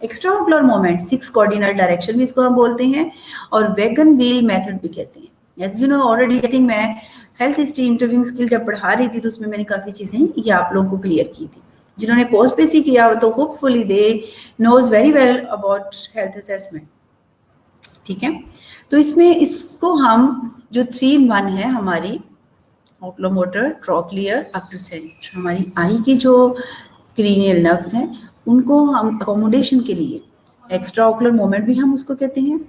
extra ocular moment, 6 cardinal direction भी इसको हम बोलते हैं और वैगन व्हील मेथड भी कहते हैं। As you know already, I think मैं हेल्थ हिस्ट्री इंटरव्यूइंग स्किल जब पढ़ा रही थी तो उसमें मैंने काफ़ी चीज़ें ये आप लोगों को क्लियर की थी। जिन्होंने पोस्ट बेसिक किया तो hopefully they knows very well about health assessment. ठीक है, तो इसमें इसको हम जो 3 in 1 है हमारी ऑक्लोमोटर, ट्रॉक्लियर अप टू सेंटर, हमारी आई की जो क्रीनियल नर्व्स हैं उनको हम अकोमोडेशन के लिए एक्स्ट्रा ऑक्युलर मोमेंट भी हम उसको कहते हैं,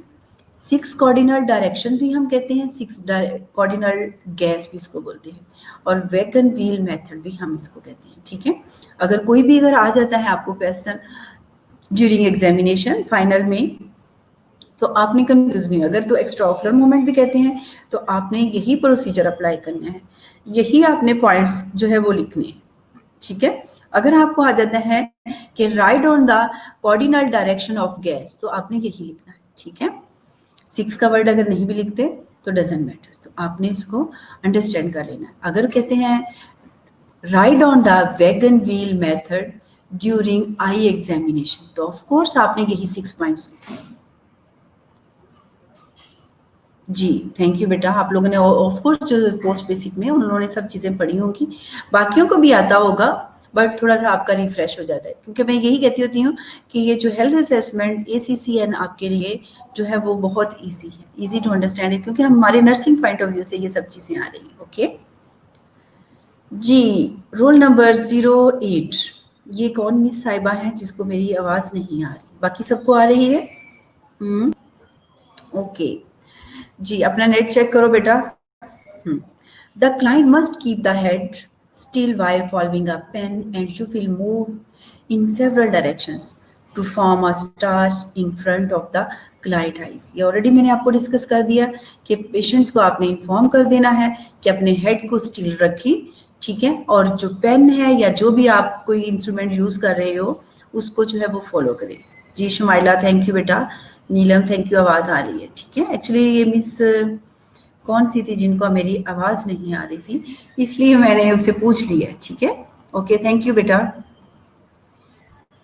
6 कॉर्डिनल डायरेक्शन भी हम कहते हैं, 6 कॉर्डिनल गैस भी इसको बोलते हैं, और वैगन व्हील मेथड भी हम इसको कहते हैं। ठीक है, अगर कोई भी अगर आ जाता है आपको क्वेश्चन ड्यूरिंग एग्जामिनेशन फाइनल में, तो आपने कंफ्यूज नहीं, अगर तो एक्स्ट्रा ऑक्युलर मूवमेंट भी कहते हैं तो आपने यही प्रोसीजर अप्लाई करना है, यही आपने पॉइंट्स जो है वो लिखने हैं। ठीक है, अगर आपको आ जाता है कि right on the cardinal direction of gas, तो आपने यही लिखना है। ठीक है, 6 का वर्ड अगर नहीं भी लिखते तो डजंट मैटर, तो आपने इसको अंडरस्टैंड कर लेना है। अगर कहते हैं right on the wagon wheel method during eye examination, तो ऑफ कोर्स आपने यही 6 पॉइंट्स लिखने हैं। जी, थैंक यू बेटा, आप लोगों ने ऑफ कोर्स जो पोस्ट बेसिक में उन्होंने सब चीज़ें पढ़ी होंगी, बाकियों को भी आता होगा, बट थोड़ा सा आपका रिफ्रेश हो जाता है, क्योंकि मैं यही कहती होती हूँ कि ये जो हेल्थ असेसमेंट ACCN आपके लिए जो है वो बहुत इजी है, इजी टू अंडरस्टैंड है, क्योंकि हमारे नर्सिंग पॉइंट ऑफ व्यू से ये सब चीज़ें आ रही हैं। ओके जी, रोल नंबर 08, ये कौन मिस साहिबा है जिसको मेरी आवाज़ नहीं आ रही, बाकी सबको आ रही है? ओके जी, अपना नेट चेक करो बेटा। The client must keep the head still while following a pen and you will move in several directions to form a star in front of the client eyes। ये already मैंने आपको discuss कर दिया कि patients को आपने inform कर देना है कि अपने हेड को स्टिल रखें। ठीक है, और जो पेन है या जो भी आप कोई इंस्ट्रूमेंट यूज कर रहे हो उसको जो है वो फॉलो करें। जी शुमाइला, थैंक यू बेटा। नीलम, थैंक यू, आवाज़ आ रही है। ठीक है, एक्चुअली ये मिस कौन सी थी जिनको मेरी आवाज़ नहीं आ रही थी, इसलिए मैंने उससे पूछ लिया। ठीक है, ओके, थैंक यू बेटा।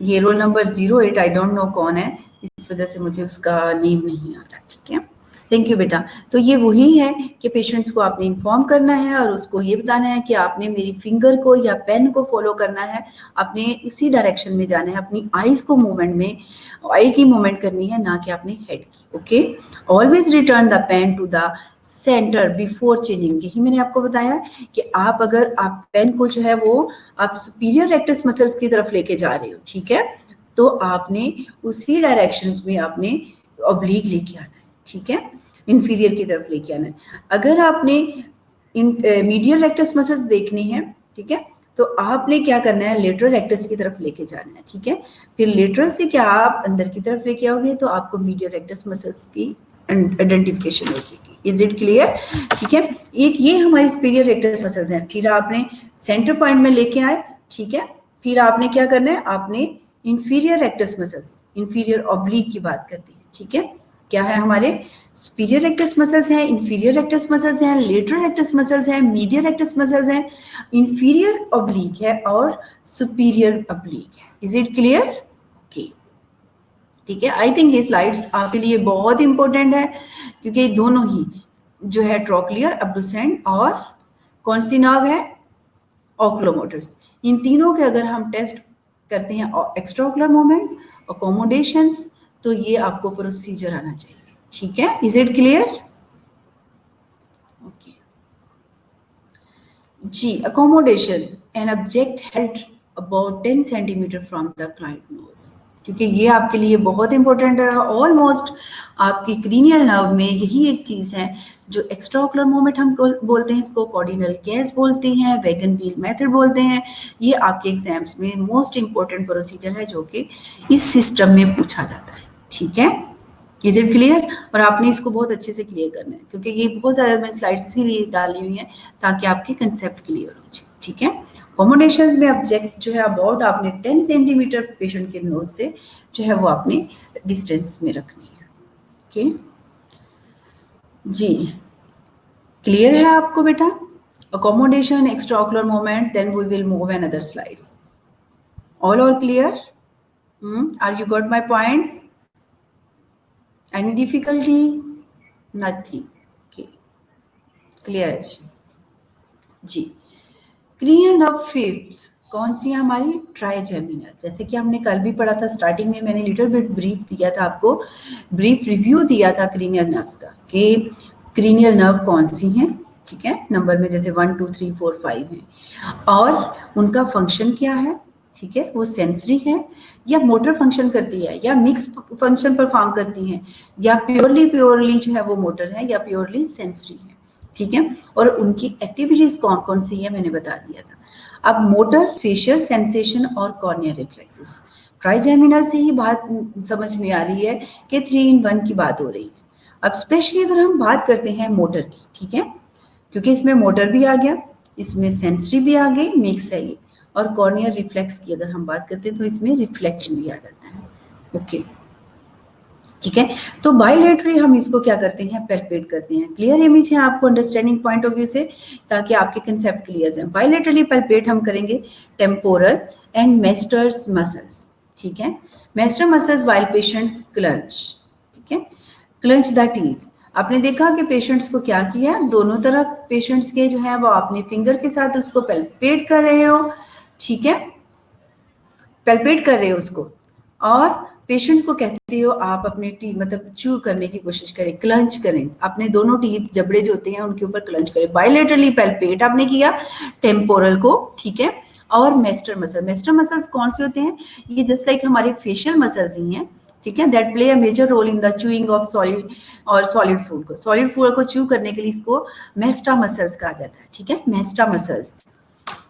ये roll number 08, I don't know कौन है, इस वजह से मुझे उसका नेम नहीं आ रहा। ठीक है, थैंक यू बेटा। तो ये वही है कि पेशेंट्स को आपने इन्फॉर्म करना है और उसको ये बताना है कि आपने मेरी फिंगर को या पेन को फॉलो करना है, आपने उसी डायरेक्शन में जाना है, अपनी आईज को मूवमेंट में आई की मूवमेंट करनी है, ना कि अपने हेड की। Okay, always return the pen to the centre before changing. यही मैंने आपको बताया कि आप अगर आप पेन को जो है वो आप सुपीरियर रेक्टस मसल्स की तरफ लेके जा रहे हो, ठीक है, तो आपने उसी डायरेक्शंस में आपने ऑब्लिक लेके आना है। ठीक है, इंफीरियर की तरफ लेके आना है। अगर आपने मीडियल रेक्टस मसल्स देखने हैं, ठीक है, तो आपने क्या करना है, लेटरल रेक्टस की तरफ लेके जाना है। ठीक है, फिर लेटरल से क्या आप अंदर की तरफ लेके आओगे तो आपको मीडियल रेक्टस मसल्स की आइडेंटिफिकेशन हो जाएगी। Is it clear? ठीक है, एक ये हमारी सुपीरियर रेक्टस मसल्स हैं। फिर आपने सेंटर पॉइंट में लेके आए, ठीक है, फिर आपने क्या करना है, आपने inferior rectus muscles, inferior oblique की बात करती है। ठीक है, क्या है हमारे सुपीरियर रेक्टस मसल्स हैं, इंफीरियर रेक्टस मसल्स हैं, लेटरल रेक्टस मसल्स हैं, मीडियल रेक्टस मसल्स हैं, इंफीरियर ऑब्लिक है और सुपीरियर ऑब्लिक है। Is it clear? ओके, ठीक है। आई थिंक ये स्लाइड्स आपके लिए बहुत इंपॉर्टेंट है क्योंकि दोनों ही जो है ट्रोक्लियर, अब्डुसेंट और कौन सी नर्व है, ओकुलोमोटर्स, इन तीनों के अगर हम टेस्ट करते हैं एक्स्ट्रा ओकुलर मूवमेंट, अकोमोडेशंस, तो ये आपको प्रोसीजर आना चाहिए। ठीक है, इज इट क्लियर? ओके जी, accommodation, an object held about 10 centimetre from the client nose, क्योंकि ये आपके लिए बहुत इंपॉर्टेंट है। ऑलमोस्ट आपकी क्रीनियल नर्व में यही एक चीज है जो एक्स्ट्रा ओकुलर मूवमेंट हम बोलते हैं, इसको कॉर्डिनल गैस बोलते हैं, वैगन व्हील मेथड बोलते हैं। ये आपके एग्जाम्स में मोस्ट इंपॉर्टेंट प्रोसीजर है जो कि इस सिस्टम में पूछा जाता है। ठीक है, इज इट क्लियर? और आपने इसको बहुत अच्छे से क्लियर करना है क्योंकि ये बहुत ज़्यादा मैंने स्लाइड्स इसीलिए डाली हुई हैं ताकि आपके कंसेप्ट क्लियर हो जाए। ठीक है, अकोमोडेशंस में ऑब्जेक्ट जो है अबाउट आपने 10 सेंटीमीटर पेशेंट के नोज से जो है वो आपने डिस्टेंस में रखनी है। ओके जी, क्लियर है आपको बेटा? Accommodation, extra ocular movement, then we will move another slides. All clear? Are you got my points? Any difficulty? Nothing. Okay. Clear है जी। क्रीनियल नर्व फिफ्थ कौन सी है हमारी? ट्राइजेमिनल। जैसे कि हमने कल भी पढ़ा था, स्टार्टिंग में मैंने लिटिल बिट ब्रीफ दिया था आपको, ब्रीफ रिव्यू दिया था क्रीनियल नर्व्स का कि क्रीनियल नर्व कौन सी हैं। ठीक है, नंबर में जैसे 1 2 3 4 5 हैं और उनका फंक्शन क्या है। ठीक है, वो सेंसरी है या मोटर फंक्शन करती है या मिक्स फंक्शन परफॉर्म करती हैं या प्योरली जो है वो मोटर है या प्योरली सेंसरी है। ठीक है, और उनकी एक्टिविटीज कौन कौन सी है मैंने बता दिया था। अब मोटर, फेशियल सेंसेशन और कॉर्नियल रिफ्लेक्सेस, ट्राइजेमिनल से ही बात समझ में आ रही है कि 3 in 1 की बात हो रही है। अब स्पेशली अगर हम बात करते हैं मोटर की, ठीक है, क्योंकि इसमें मोटर भी आ गया, इसमें सेंसरी भी आ गई, मिक्स है ये, और कॉर्नियल रिफ्लेक्स की अगर हम बात करते हैं तो इसमें रिफ्लेक्शन भी आ जाता है। ओके ठीक है, तो बायलेटरली हम इसको क्या करते हैं, पैल्पेट करते हैं। क्लियर इमेज है आपको अंडरस्टैंडिंग पॉइंट ऑफ व्यू से, ताकि आपके कंसेप्ट क्लियर जाए। बायलेटरली पैल्पेट हम करेंगे टेम्पोरल एंड मेस्टर्स मसल्स। ठीक है, मेस्टर मसल्स वाइल पेशेंट्स क्लंच। ठीक है, क्लंच द टीथ। आपने देखा कि पेशेंट्स को क्या किया, दोनों तरफ पेशेंट्स के जो है वो आपने फिंगर के साथ उसको पैल्पेट कर रहे हो। ठीक है, पैल्पेट कर रहे हो उसको, और पेशेंट्स को कहते हो आप अपने टीथ मतलब चू करने की कोशिश करें, क्लंच करें, अपने दोनों टीथ जबड़े जो होते हैं उनके ऊपर क्लंच करें। बायलेटरली पैल्पेट आपने किया टेम्पोरल को। ठीक है, और मेस्टर मसल, मेस्टर मसल्स कौन से होते हैं, ये जस्ट लाइक हमारे फेशियल मसल्स ही हैं। ठीक है, that play a major role in the chewing of solid और सॉलिड फूड को। सॉलिड फूड को चू करने के लिए इसको मेस्टा मसल्स कहा जाता है। ठीक है, मेस्टा मसल्स।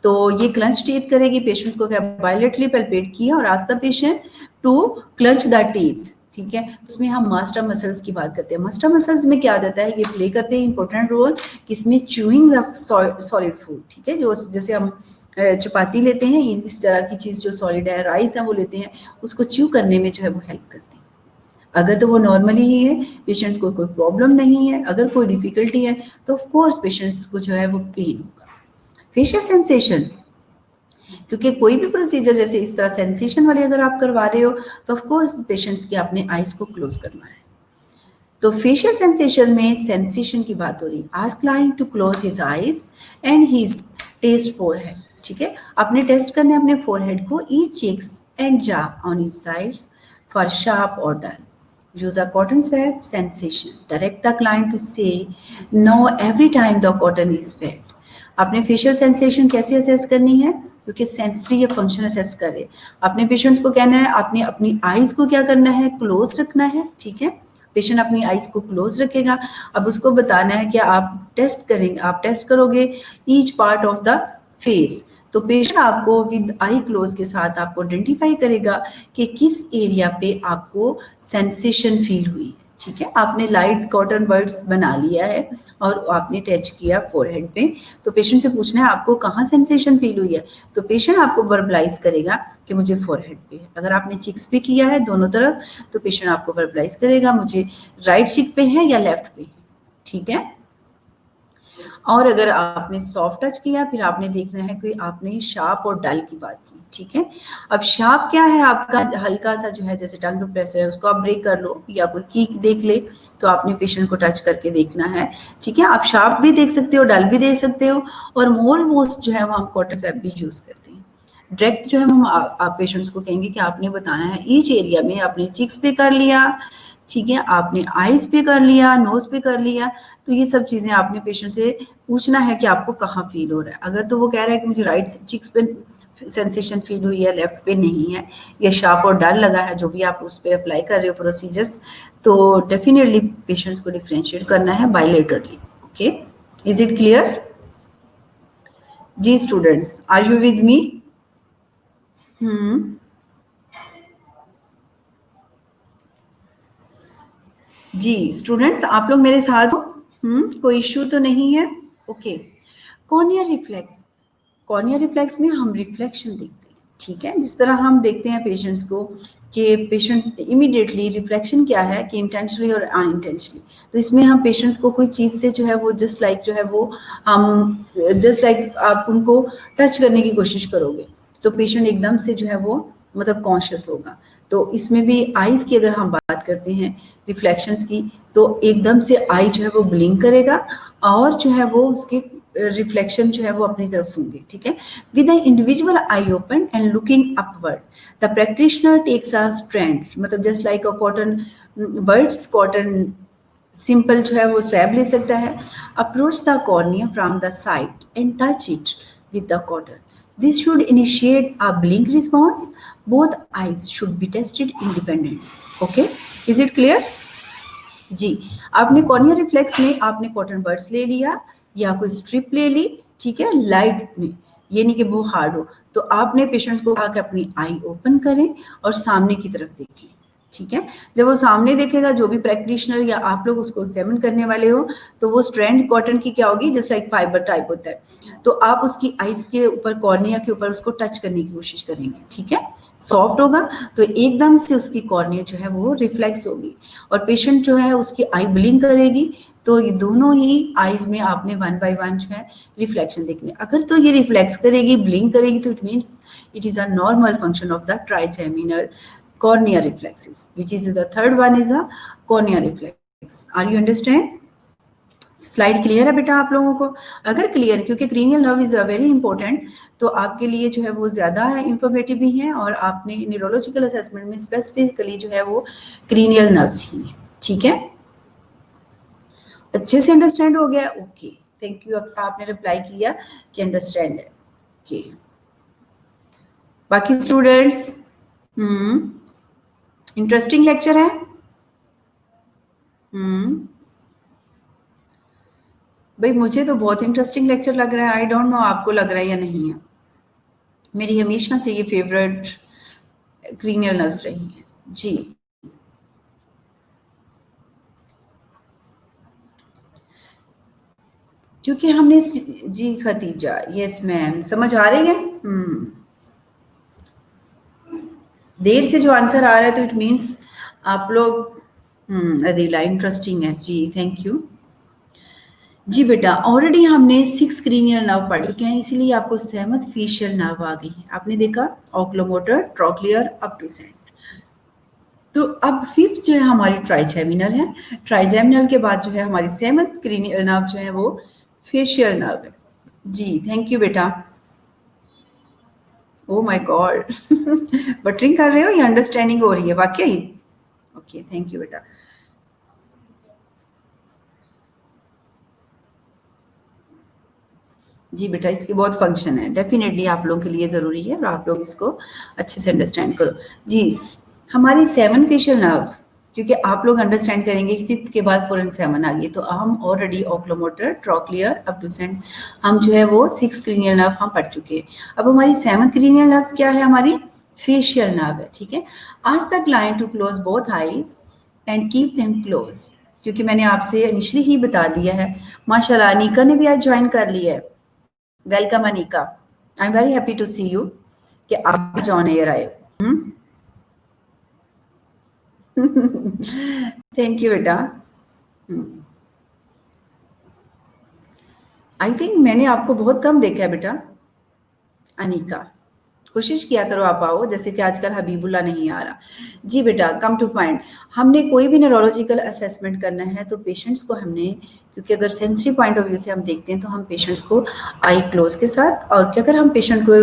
तो ये क्लंच टीथ करेगी, पेशेंट्स को क्या बायलेटरली पैल्पेट किया और ask the patient to clench the teeth. ठीक है, उसमें हम मास्टर मसल्स की बात करते हैं। मास्टर मसल्स में क्या जाता है, ये प्ले करते हैं इंपॉर्टेंट रोल किसमें, चूइंग द सॉलिड फूड। ठीक है, जो जैसे हम चपाती लेते हैं, इस तरह की चीज जो सॉलिड है, राइस है वो लेते हैं, उसको च्यू करने में जो है वो हेल्प करते हैं। अगर तो वो नॉर्मली ही है, पेशेंट्स को कोई प्रॉब्लम नहीं है, अगर कोई डिफिकल्टी है तो ऑफ कोर्स पेशेंट्स को जो है वो पेन होगा। फेशियल सेंसेशन, क्योंकि कोई भी प्रोसीजर जैसे इस तरह सेंसेशन वाले अगर आप करवा रहे हो तो ऑफ कोर्स पेशेंट्स के अपने आईज को क्लोज करना है। तो फेशियल सेंसेशन में सेंसेशन की बात हो रही है। Ask client to close his eyes and his test forehead. ठीक है, आपने टेस्ट करने अपने फोरहेड को, each cheeks and jaw on his sides for sharp और dull. Use a cotton swab sensation. Direct the client to say no every time the cotton is felt. आपने facial sensation कैसे assess करनी है, क्योंकि sensory या function assess करे। अपने patients को कहना है, आपने अपनी आईज को क्या करना है, क्लोज रखना है। ठीक है, पेशेंट अपनी आईज को क्लोज रखेगा। अब उसको बताना है कि आप टेस्ट करेंगे, आप टेस्ट करोगे each part of the face. तो पेशेंट आपको विद आई क्लोज के साथ आपको आइडेंटिफाई करेगा कि किस एरिया पे आपको सेंसेशन फील हुई है। ठीक है, आपने लाइट कॉटन बर्ड्स बना लिया है और आपने टच किया फोरहेड पे, तो पेशेंट से पूछना है आपको कहाँ सेंसेशन फील हुई है, तो पेशेंट आपको वर्बलाइज करेगा कि मुझे फोरहेड पे है। अगर आपने चिक्स पे किया है दोनों तरफ, तो पेशेंट आपको वर्बलाइज करेगा मुझे राइट चिक पे है या लेफ्ट पे है। ठीक है, और अगर आपने सॉफ्ट टच किया, फिर आपने देखना है कि आपने शार्प और डल की बात की। ठीक है, अब शार्प क्या है, आपका हल्का सा जो है जैसे टंग टू प्रेशर है उसको आप ब्रेक कर लो या कोई कीक देख ले, तो आपने पेशेंट को टच करके देखना है। ठीक है, आप शार्प भी देख सकते हो, डल भी देख सकते हो, और मोस्ट जो है वो हम कॉटन स्वैप भी यूज करते हैं। डायरेक्ट जो है हम आप पेशेंट्स को कहेंगे कि आपने बताना है ईच एरिया में, आपने चिक्स पे कर लिया, ठीक है, आपने आईज पे कर लिया, नोज पे कर लिया, तो ये सब चीजें आपने पेशेंट से पूछना है कि आपको कहाँ फील हो रहा है। अगर तो वो कह रहा है कि मुझे राइट चिक्स पे सेंसेशन फील हुई है, लेफ्ट पे नहीं है, या शार्प और डल लगा है, जो भी आप उस पर अप्लाई कर रहे हो प्रोसीजर्स, तो डेफिनेटली पेशेंट्स को डिफ्रेंशिएट करना है bilaterally. Okay, is it clear? जी students, are you with me? जी स्टूडेंट्स, आप लोग मेरे साथ हो? कोई इश्यू तो नहीं है? Okay, cornea reflex, cornea reflex में हम रिफ्लेक्शन देखते हैं। ठीक है, जिस तरह हम देखते हैं पेशेंट्स को कि पेशेंट इमीडिएटली रिफ्लेक्शन क्या है कि इंटेंशनली और अनइंटेंशनली, तो इसमें हम पेशेंट्स को कोई चीज़ से जो है वो जस्ट लाइक जो है वो हम जस्ट लाइक आप उनको टच करने की कोशिश करोगे तो पेशेंट एकदम से जो है वो मतलब कॉन्शियस होगा। तो इसमें भी आईज की अगर हम बात करते हैं रिफ्लेक्शंस की, तो एकदम से आई जो है वो ब्लिंक करेगा और जो है वो उसके रिफ्लेक्शन जो है वो अपनी तरफ होंगे। ठीक है, with the individual eye open and looking upward, the practitioner takes a strand, मतलब just like a cotton buds, cotton simple जो है वो स्वैब ले सकता है, approach the cornea from the side and touch it with the cotton, this should initiate a blink response, both eyes should be tested independently. Okay, is it clear? जी, आपने cornea reflex में आपने cotton birds ले लिया या कोई strip ले ली, ठीक है, लाइट में, ये नहीं कि वो हार्ड हो, तो आपने पेशेंट्स को कहा कि अपनी आई ओपन करें और सामने की तरफ देखें। ठीक है, जब वो सामने देखेगा, जो भी प्रैक्टिशनर या आप लोग उसको एग्जामिन करने वाले हो, तो वो स्ट्रैंड कॉटन की क्या होगी, जस्ट लाइक फाइबर टाइप होता है, तो आप उसकी आइज के ऊपर, कॉर्निया के ऊपर उसको टच करने की कोशिश करेंगे। ठीक है, सॉफ्ट होगा तो एकदम से उसकी कॉर्निया जो है वो रिफ्लेक्स होगी और पेशेंट जो है उसकी आई ब्लिंक करेगी, तो ये दोनों ही आईज में आपने वन बाय वन जो है रिफ्लेक्शन देखने। अगर तो ये रिफ्लेक्स करेगी, ब्लिंक करेगी, तो it means it is a normal function of the trigeminal cornea reflexes, which is the third one is a cornea reflex. Are you understand? Slide clear है बेटा आप लोगों को? अगर क्लियर, क्योंकि cranial nerve is very important, तो आपके लिए जो है वो ज्यादा इंफॉर्मेटिव भी है और आपने न्यूरोलॉजिकल असेसमेंट में स्पेसिफिकली जो है वो क्रीनियल नर्व्स ही है। ठीक है, अच्छे से अंडरस्टैंड हो गया? Okay, thank you. अक्सर आपने रिप्लाई किया कि अंडरस्टैंड है। ओके, बाकी स्टूडेंट्स, इंटरेस्टिंग लेक्चर है। भाई मुझे तो बहुत इंटरेस्टिंग लेक्चर लग रहा है, आई डोंट नो आपको लग रहा है या नहीं है। मेरी हमेशा से ये फेवरेट क्रीनियल नर्व्स रही है। जी, क्योंकि हमने, जी खतीजा, यस मैम, समझ आ रही है? देर से जो आंसर आ रहा है तो इट मीन्स आप लोग, अदीला इंटरेस्टिंग है। जी थैंक यू। जी बेटा, ऑलरेडी हमने 6 क्रीनियल नर्व पढ़ चुके हैं, इसीलिए आपको 7th फेशियल नर्व आ गई है। आपने देखा ऑक्लोमोटर, ट्रोक्लियर, अब्डुसेंट। तो अब 5th जो है हमारी ट्राइजेमिनल है। ट्राइजेमिनल के बाद जो है हमारी 7th क्रीनियल नर्व जो है वो फेशियल नर्व है। जी थैंक यू बेटा। ओ माय गॉड, बटरिंग कर रहे हो या अंडरस्टैंडिंग हो रही है वाकई? ओके थैंक यू बेटा। जी बेटा, इसके बहुत फंक्शन है, डेफिनेटली आप लोगों के लिए ज़रूरी है और आप लोग इसको अच्छे से अंडरस्टैंड करो। जी, हमारी 7 फेशियल नर्व, क्योंकि आप लोग अंडरस्टैंड करेंगे कि 5th के बाद 4 and 7 आ गई, तो हम ऑलरेडी ऑक्लोमोटर, ट्रोक्लियर, अब्डुसेंट, हम जो है वो 6 क्रीनियल नर्व हम पढ़ चुके हैं। अब हमारी 7th क्रीनियल नर्व क्या है? हमारी फेशियल नर्व है। ठीक है, ask the client to close both eyes and keep them close, क्योंकि मैंने आपसे इनिशियली ही बता दिया है। माशाल्लाह अनीका ने भी आज ज्वाइन कर लिया है। Welcome Anika, I am very happy to see you कि आप भी जॉन एयर आए। थैंक यू बेटा। आई थिंक मैंने आपको बहुत कम देखा है बेटा। अनीका, कोशिश किया करो आप आओ, जैसे कि आजकल हबीबुल्ला नहीं आ रहा। जी बेटा, कम टू पॉइंट। हमने कोई भी न्यूरोलॉजिकल असेसमेंट करना है तो पेशेंट्स को हमने, क्योंकि अगर सेंसरी पॉइंट ऑफ व्यू से हम देखते हैं तो हम पेशेंट्स को आई क्लोज के साथ, और कि अगर हम पेशेंट को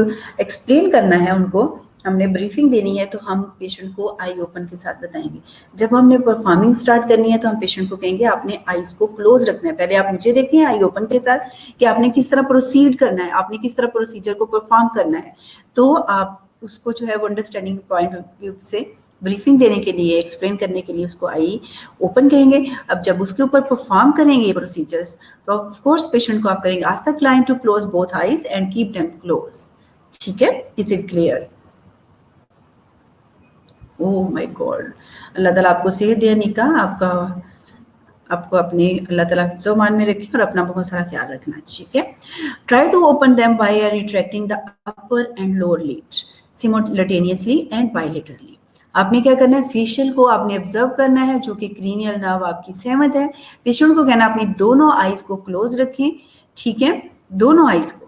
एक्सप्लेन करना है, उनको हमने ब्रीफिंग देनी है, तो हम पेशेंट को आई ओपन के साथ बताएंगे। जब हमने परफॉर्मिंग स्टार्ट करनी है तो हम पेशेंट को कहेंगे आपने आईज को क्लोज रखना है। पहले आप मुझे देखें आई ओपन के साथ कि आपने किस तरह प्रोसीड करना है, आपने किस तरह प्रोसीजर को परफॉर्म करना है। तो आप उसको जो है वो अंडरस्टैंडिंग पॉइंट ऑफ व्यू से ब्रीफिंग देने के लिए, एक्सप्लेन करने के लिए उसको आई ओपन कहेंगे। अब जब उसके ऊपर परफॉर्म करेंगे प्रोसीजर्स, तो ऑफ कोर्स पेशेंट को आप करेंगे ask the client to close both eyes and keep them close. ठीक है, is it clear? Oh my god, Allah ताला आपको सेहत दे अनीका, आपको अपने अल्लाह ताला फ़िज़्ज़ो-मान में रखे और अपना बहुत सारा ख्याल रखना। ठीक है, try to open them by retracting the upper and lower lid simultaneously and bilaterally. आपने क्या करना है, फेशियल को आपने ऑब्जर्व करना है, जो कि क्रीनियल नर्व आपकी 7th है। पेशेंट को कहना अपनी दोनों आईज को क्लोज रखें। ठीक है, दोनों आईज को,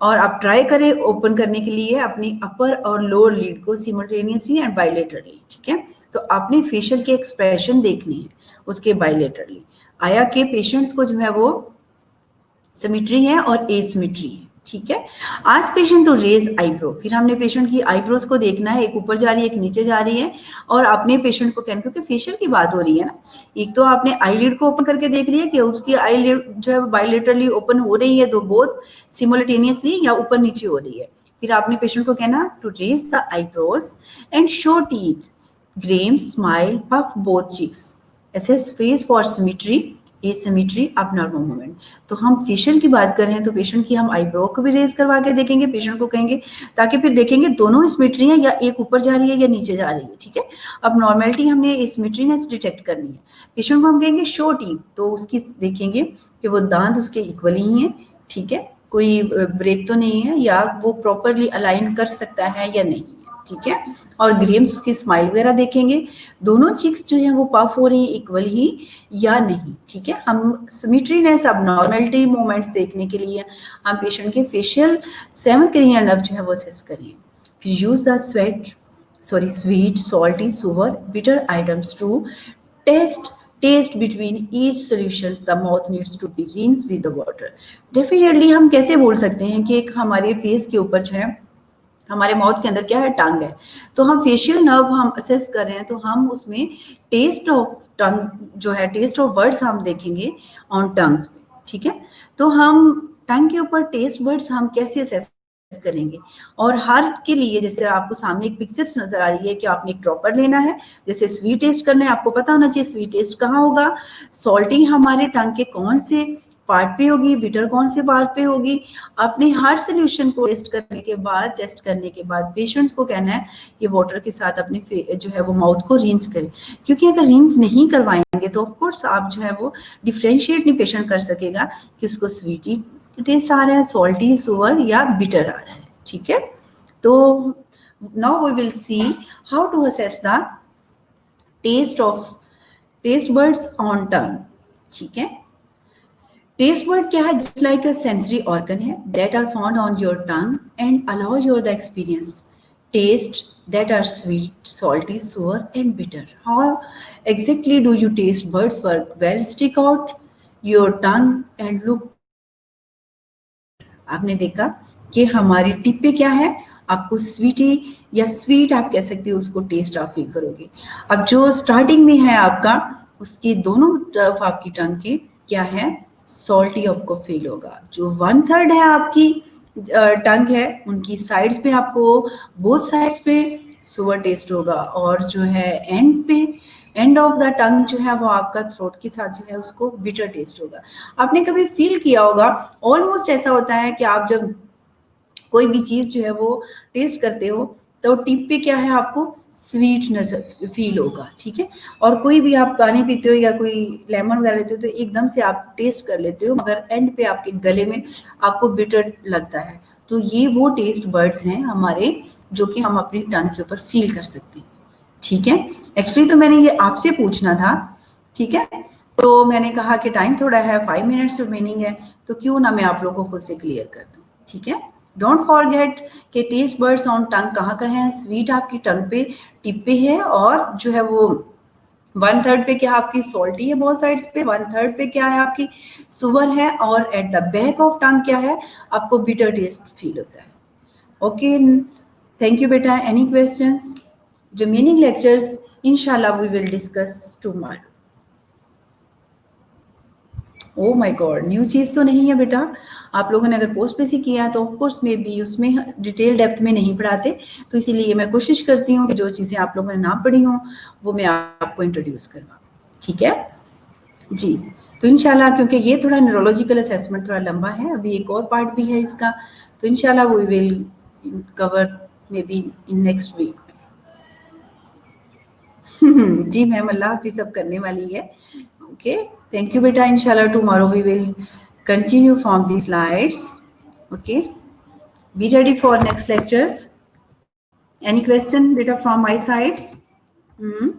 और आप ट्राई करें ओपन करने के लिए अपनी अपर और लोअर लीड को सिमल्टेनियसली एंड बायलेटरली। ठीक है, तो आपने फेशियल के एक्सप्रेशन देखनी है उसके बायलेटरली। आया के पेशेंट्स को जो है वो सिमेट्री है और एसिमेट्री है। ठीक है, आज पेशेंट टू रेज आईब्रो, फिर हमने पेशेंट की आईब्रोज को देखना है, एक ऊपर जा रही है एक नीचे जा रही है, और अपने पेशेंट को कहना, क्योंकि फेशियल की बात हो रही है ना, एक तो आपने आईलिड को ओपन करके देख लिया कि उसकी आईलिड जो है बायलेटरली ओपन हो रही है, तो बोथ सिमुलेटेनियसली या ऊपर नीचे हो रही है। फिर आपने पेशेंट को कहना to raise the eyebrows and show teeth, grimace, smile, puff both cheeks, assess face for symmetry, asymmetry, abnormal movement। तो हम फेशियल की बात कर रहे हैं तो पेशेंट की हम आईब्रो को भी रेज करवा के देखेंगे, पेशेंट को कहेंगे, ताकि फिर देखेंगे दोनों सिमेट्री है या एक ऊपर जा रही है या नीचे जा रही है। ठीक है, अब नॉर्मेलिटी हमने एसिमेट्रीनेस डिटेक्ट करनी है। पेशेंट को हम कहेंगे शो टीथ, तो उसकी देखेंगे कि वो दांत उसके इक्वली ही हैं। ठीक है, कोई ब्रेक तो नहीं है, या वो प्रॉपरली अलाइन कर सकता है या नहीं। ठीक है, और ग्रेम्स उसकी स्माइल वगैरह देखेंगे, दोनों चीक्स जो है वो पफ हो रही है इक्वल ही या नहीं। ठीक है, हम सिमेट्रीनेस, अब नॉर्मलिटी मोमेंट्स देखने के लिए हम पेशेंट के फेशियल 7th क्रेनियल नर्व जो है वो असेस करें। फिर use the sweet, salty, sour, bitter items to taste between each solutions the mouth needs to be rinsed with the water. Definitely हम कैसे बोल सकते हैं कि एक हमारे फेस के ऊपर जो है, हमारे माउथ के अंदर क्या है, टंग है, तो हम फेशियल नर्व हम असेस कर रहे हैं, तो हम उसमें टेस्ट ऑफ टंग जो है, टेस्ट ऑफ वर्ड्स हम देखेंगे ऑन टंग्स में। ठीक है, तो हम टंग के ऊपर टेस्ट वर्ड्स हम कैसे असेस करेंगे, और हर के लिए जैसे आपको सामने एक पिक्चर्स नजर आ रही है कि आपने एक ड्रॉपर लेना है, जैसे स्वीट टेस्ट करना है, आपको पता होना चाहिए स्वीट टेस्ट कहाँ होगा, सॉल्टी हमारे टंग के कौन से पार्ट पे होगी, बिटर कौन से पार्ट पे होगी। अपने हर सोल्यूशन को टेस्ट करने के बाद पेशेंट्स को कहना है कि वाटर के साथ अपने जो है वो माउथ को रिंस करें, क्योंकि अगर रिंस नहीं करवाएंगे तो ऑफ कोर्स आप जो है वो डिफरेंशिएट नहीं पेशेंट कर सकेगा कि उसको स्वीटी टेस्ट आ रहा है, सॉल्टी, सुअर या बिटर आ रहा है। ठीक है, तो now we will see how to assess the taste buds on tongue. ठीक है, टेस्ट बर्ड क्या है, just like a sensory organ है that are found on your tongue and allow your the experience taste that are sweet, salty, sour and bitter. How exactly do you taste birds work? Well, stick out your tongue and look. आपने देखा कि हमारी tip पे क्या है, आपको स्वीटी या sweet आप कह सकते हो, उसको टेस्ट आप फील करोगे। अब जो स्टार्टिंग में है आपका, उसकी दोनों तरफ आपकी टंग के क्या है, सॉल्टी आपको फील होगा। जो 1/3 है आपकी टंग है, उनकी साइड्स पे आपको बोथ साइड्स पे सुअर टेस्ट होगा, और जो है एंड ऑफ द टंग जो है वो आपका थ्रोट के साथ जो है उसको बिटर टेस्ट होगा। आपने कभी फील किया होगा, ऑलमोस्ट ऐसा होता है कि आप जब कोई भी चीज़ जो है वो टेस्ट करते हो तो टिप पे क्या है, आपको स्वीट नजर फील होगा, ठीक है। और कोई भी आप पानी पीते हो या कोई लेमन वगैरह लेते हो तो एकदम से आप टेस्ट कर लेते हो, मगर एंड पे आपके गले में आपको बिटर लगता है। तो ये वो टेस्ट बर्ड्स हैं हमारे, जो कि हम अपनी टंग के ऊपर फील कर सकते हैं, ठीक है। एक्चुअली तो मैंने ये आपसे पूछना था, ठीक है। तो मैंने कहा कि टाइम थोड़ा है, 5 मिनट्स रिमेनिंग है, तो क्यों ना मैं आप लोगों को खुद से क्लियर कर दूं, ठीक है। डोंट फॉरगेट कि टेस्ट बर्ड्स ऑन टंग कहाँ का है, स्वीट आपकी टंग पे टिप पे है, और जो है वो 1/3 पे क्या आपकी सॉल्टी है बहुत साइड्स पे, 1/3 पे क्या है आपकी सुवर है, और at the back of tongue क्या है, आपको बिटर टेस्ट फील होता है। ओके, थैंक यू बेटा। Any questions? रिमेनिंग लेक्चर्स इंशाल्लाह we will discuss tomorrow. Oh my god, new चीज़ तो नहीं है बेटा। आप लोगों ने अगर पोस्ट पे से किया है तो ऑफ कोर्स मे बी उसमें डिटेल डेप्थ में नहीं पढ़ाते, तो इसीलिए मैं कोशिश करती हूँ कि जो चीज़ें आप लोगों ने ना पढ़ी हों वो मैं आपको इंट्रोड्यूस करवाऊँ, ठीक है जी। तो इंशाल्लाह, क्योंकि ये थोड़ा न्यूरोलॉजिकल असेसमेंट थोड़ा लंबा है, अभी एक और पार्ट भी है इसका, तो इंशाल्लाह we will cover may be in next week. जी मैम, अल्लाह हाफिज सब करने वाली है। Okay, thank you beta. Inshallah tomorrow we will continue from these slides. Okay, be ready for next lectures. Any question beta from my sides? Hmm?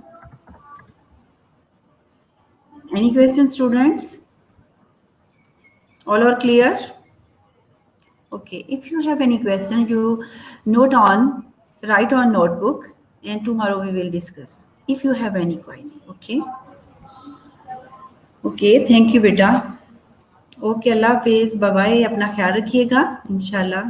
Any questions students? All are clear? Okay, if you have any question you note on, write on notebook, and tomorrow we will discuss if you have any query. Okay. Okay, thank you beta. Okay, Allah हाफिज, bye bye, अपना ख्याल रखिएगा इंशाल्लाह।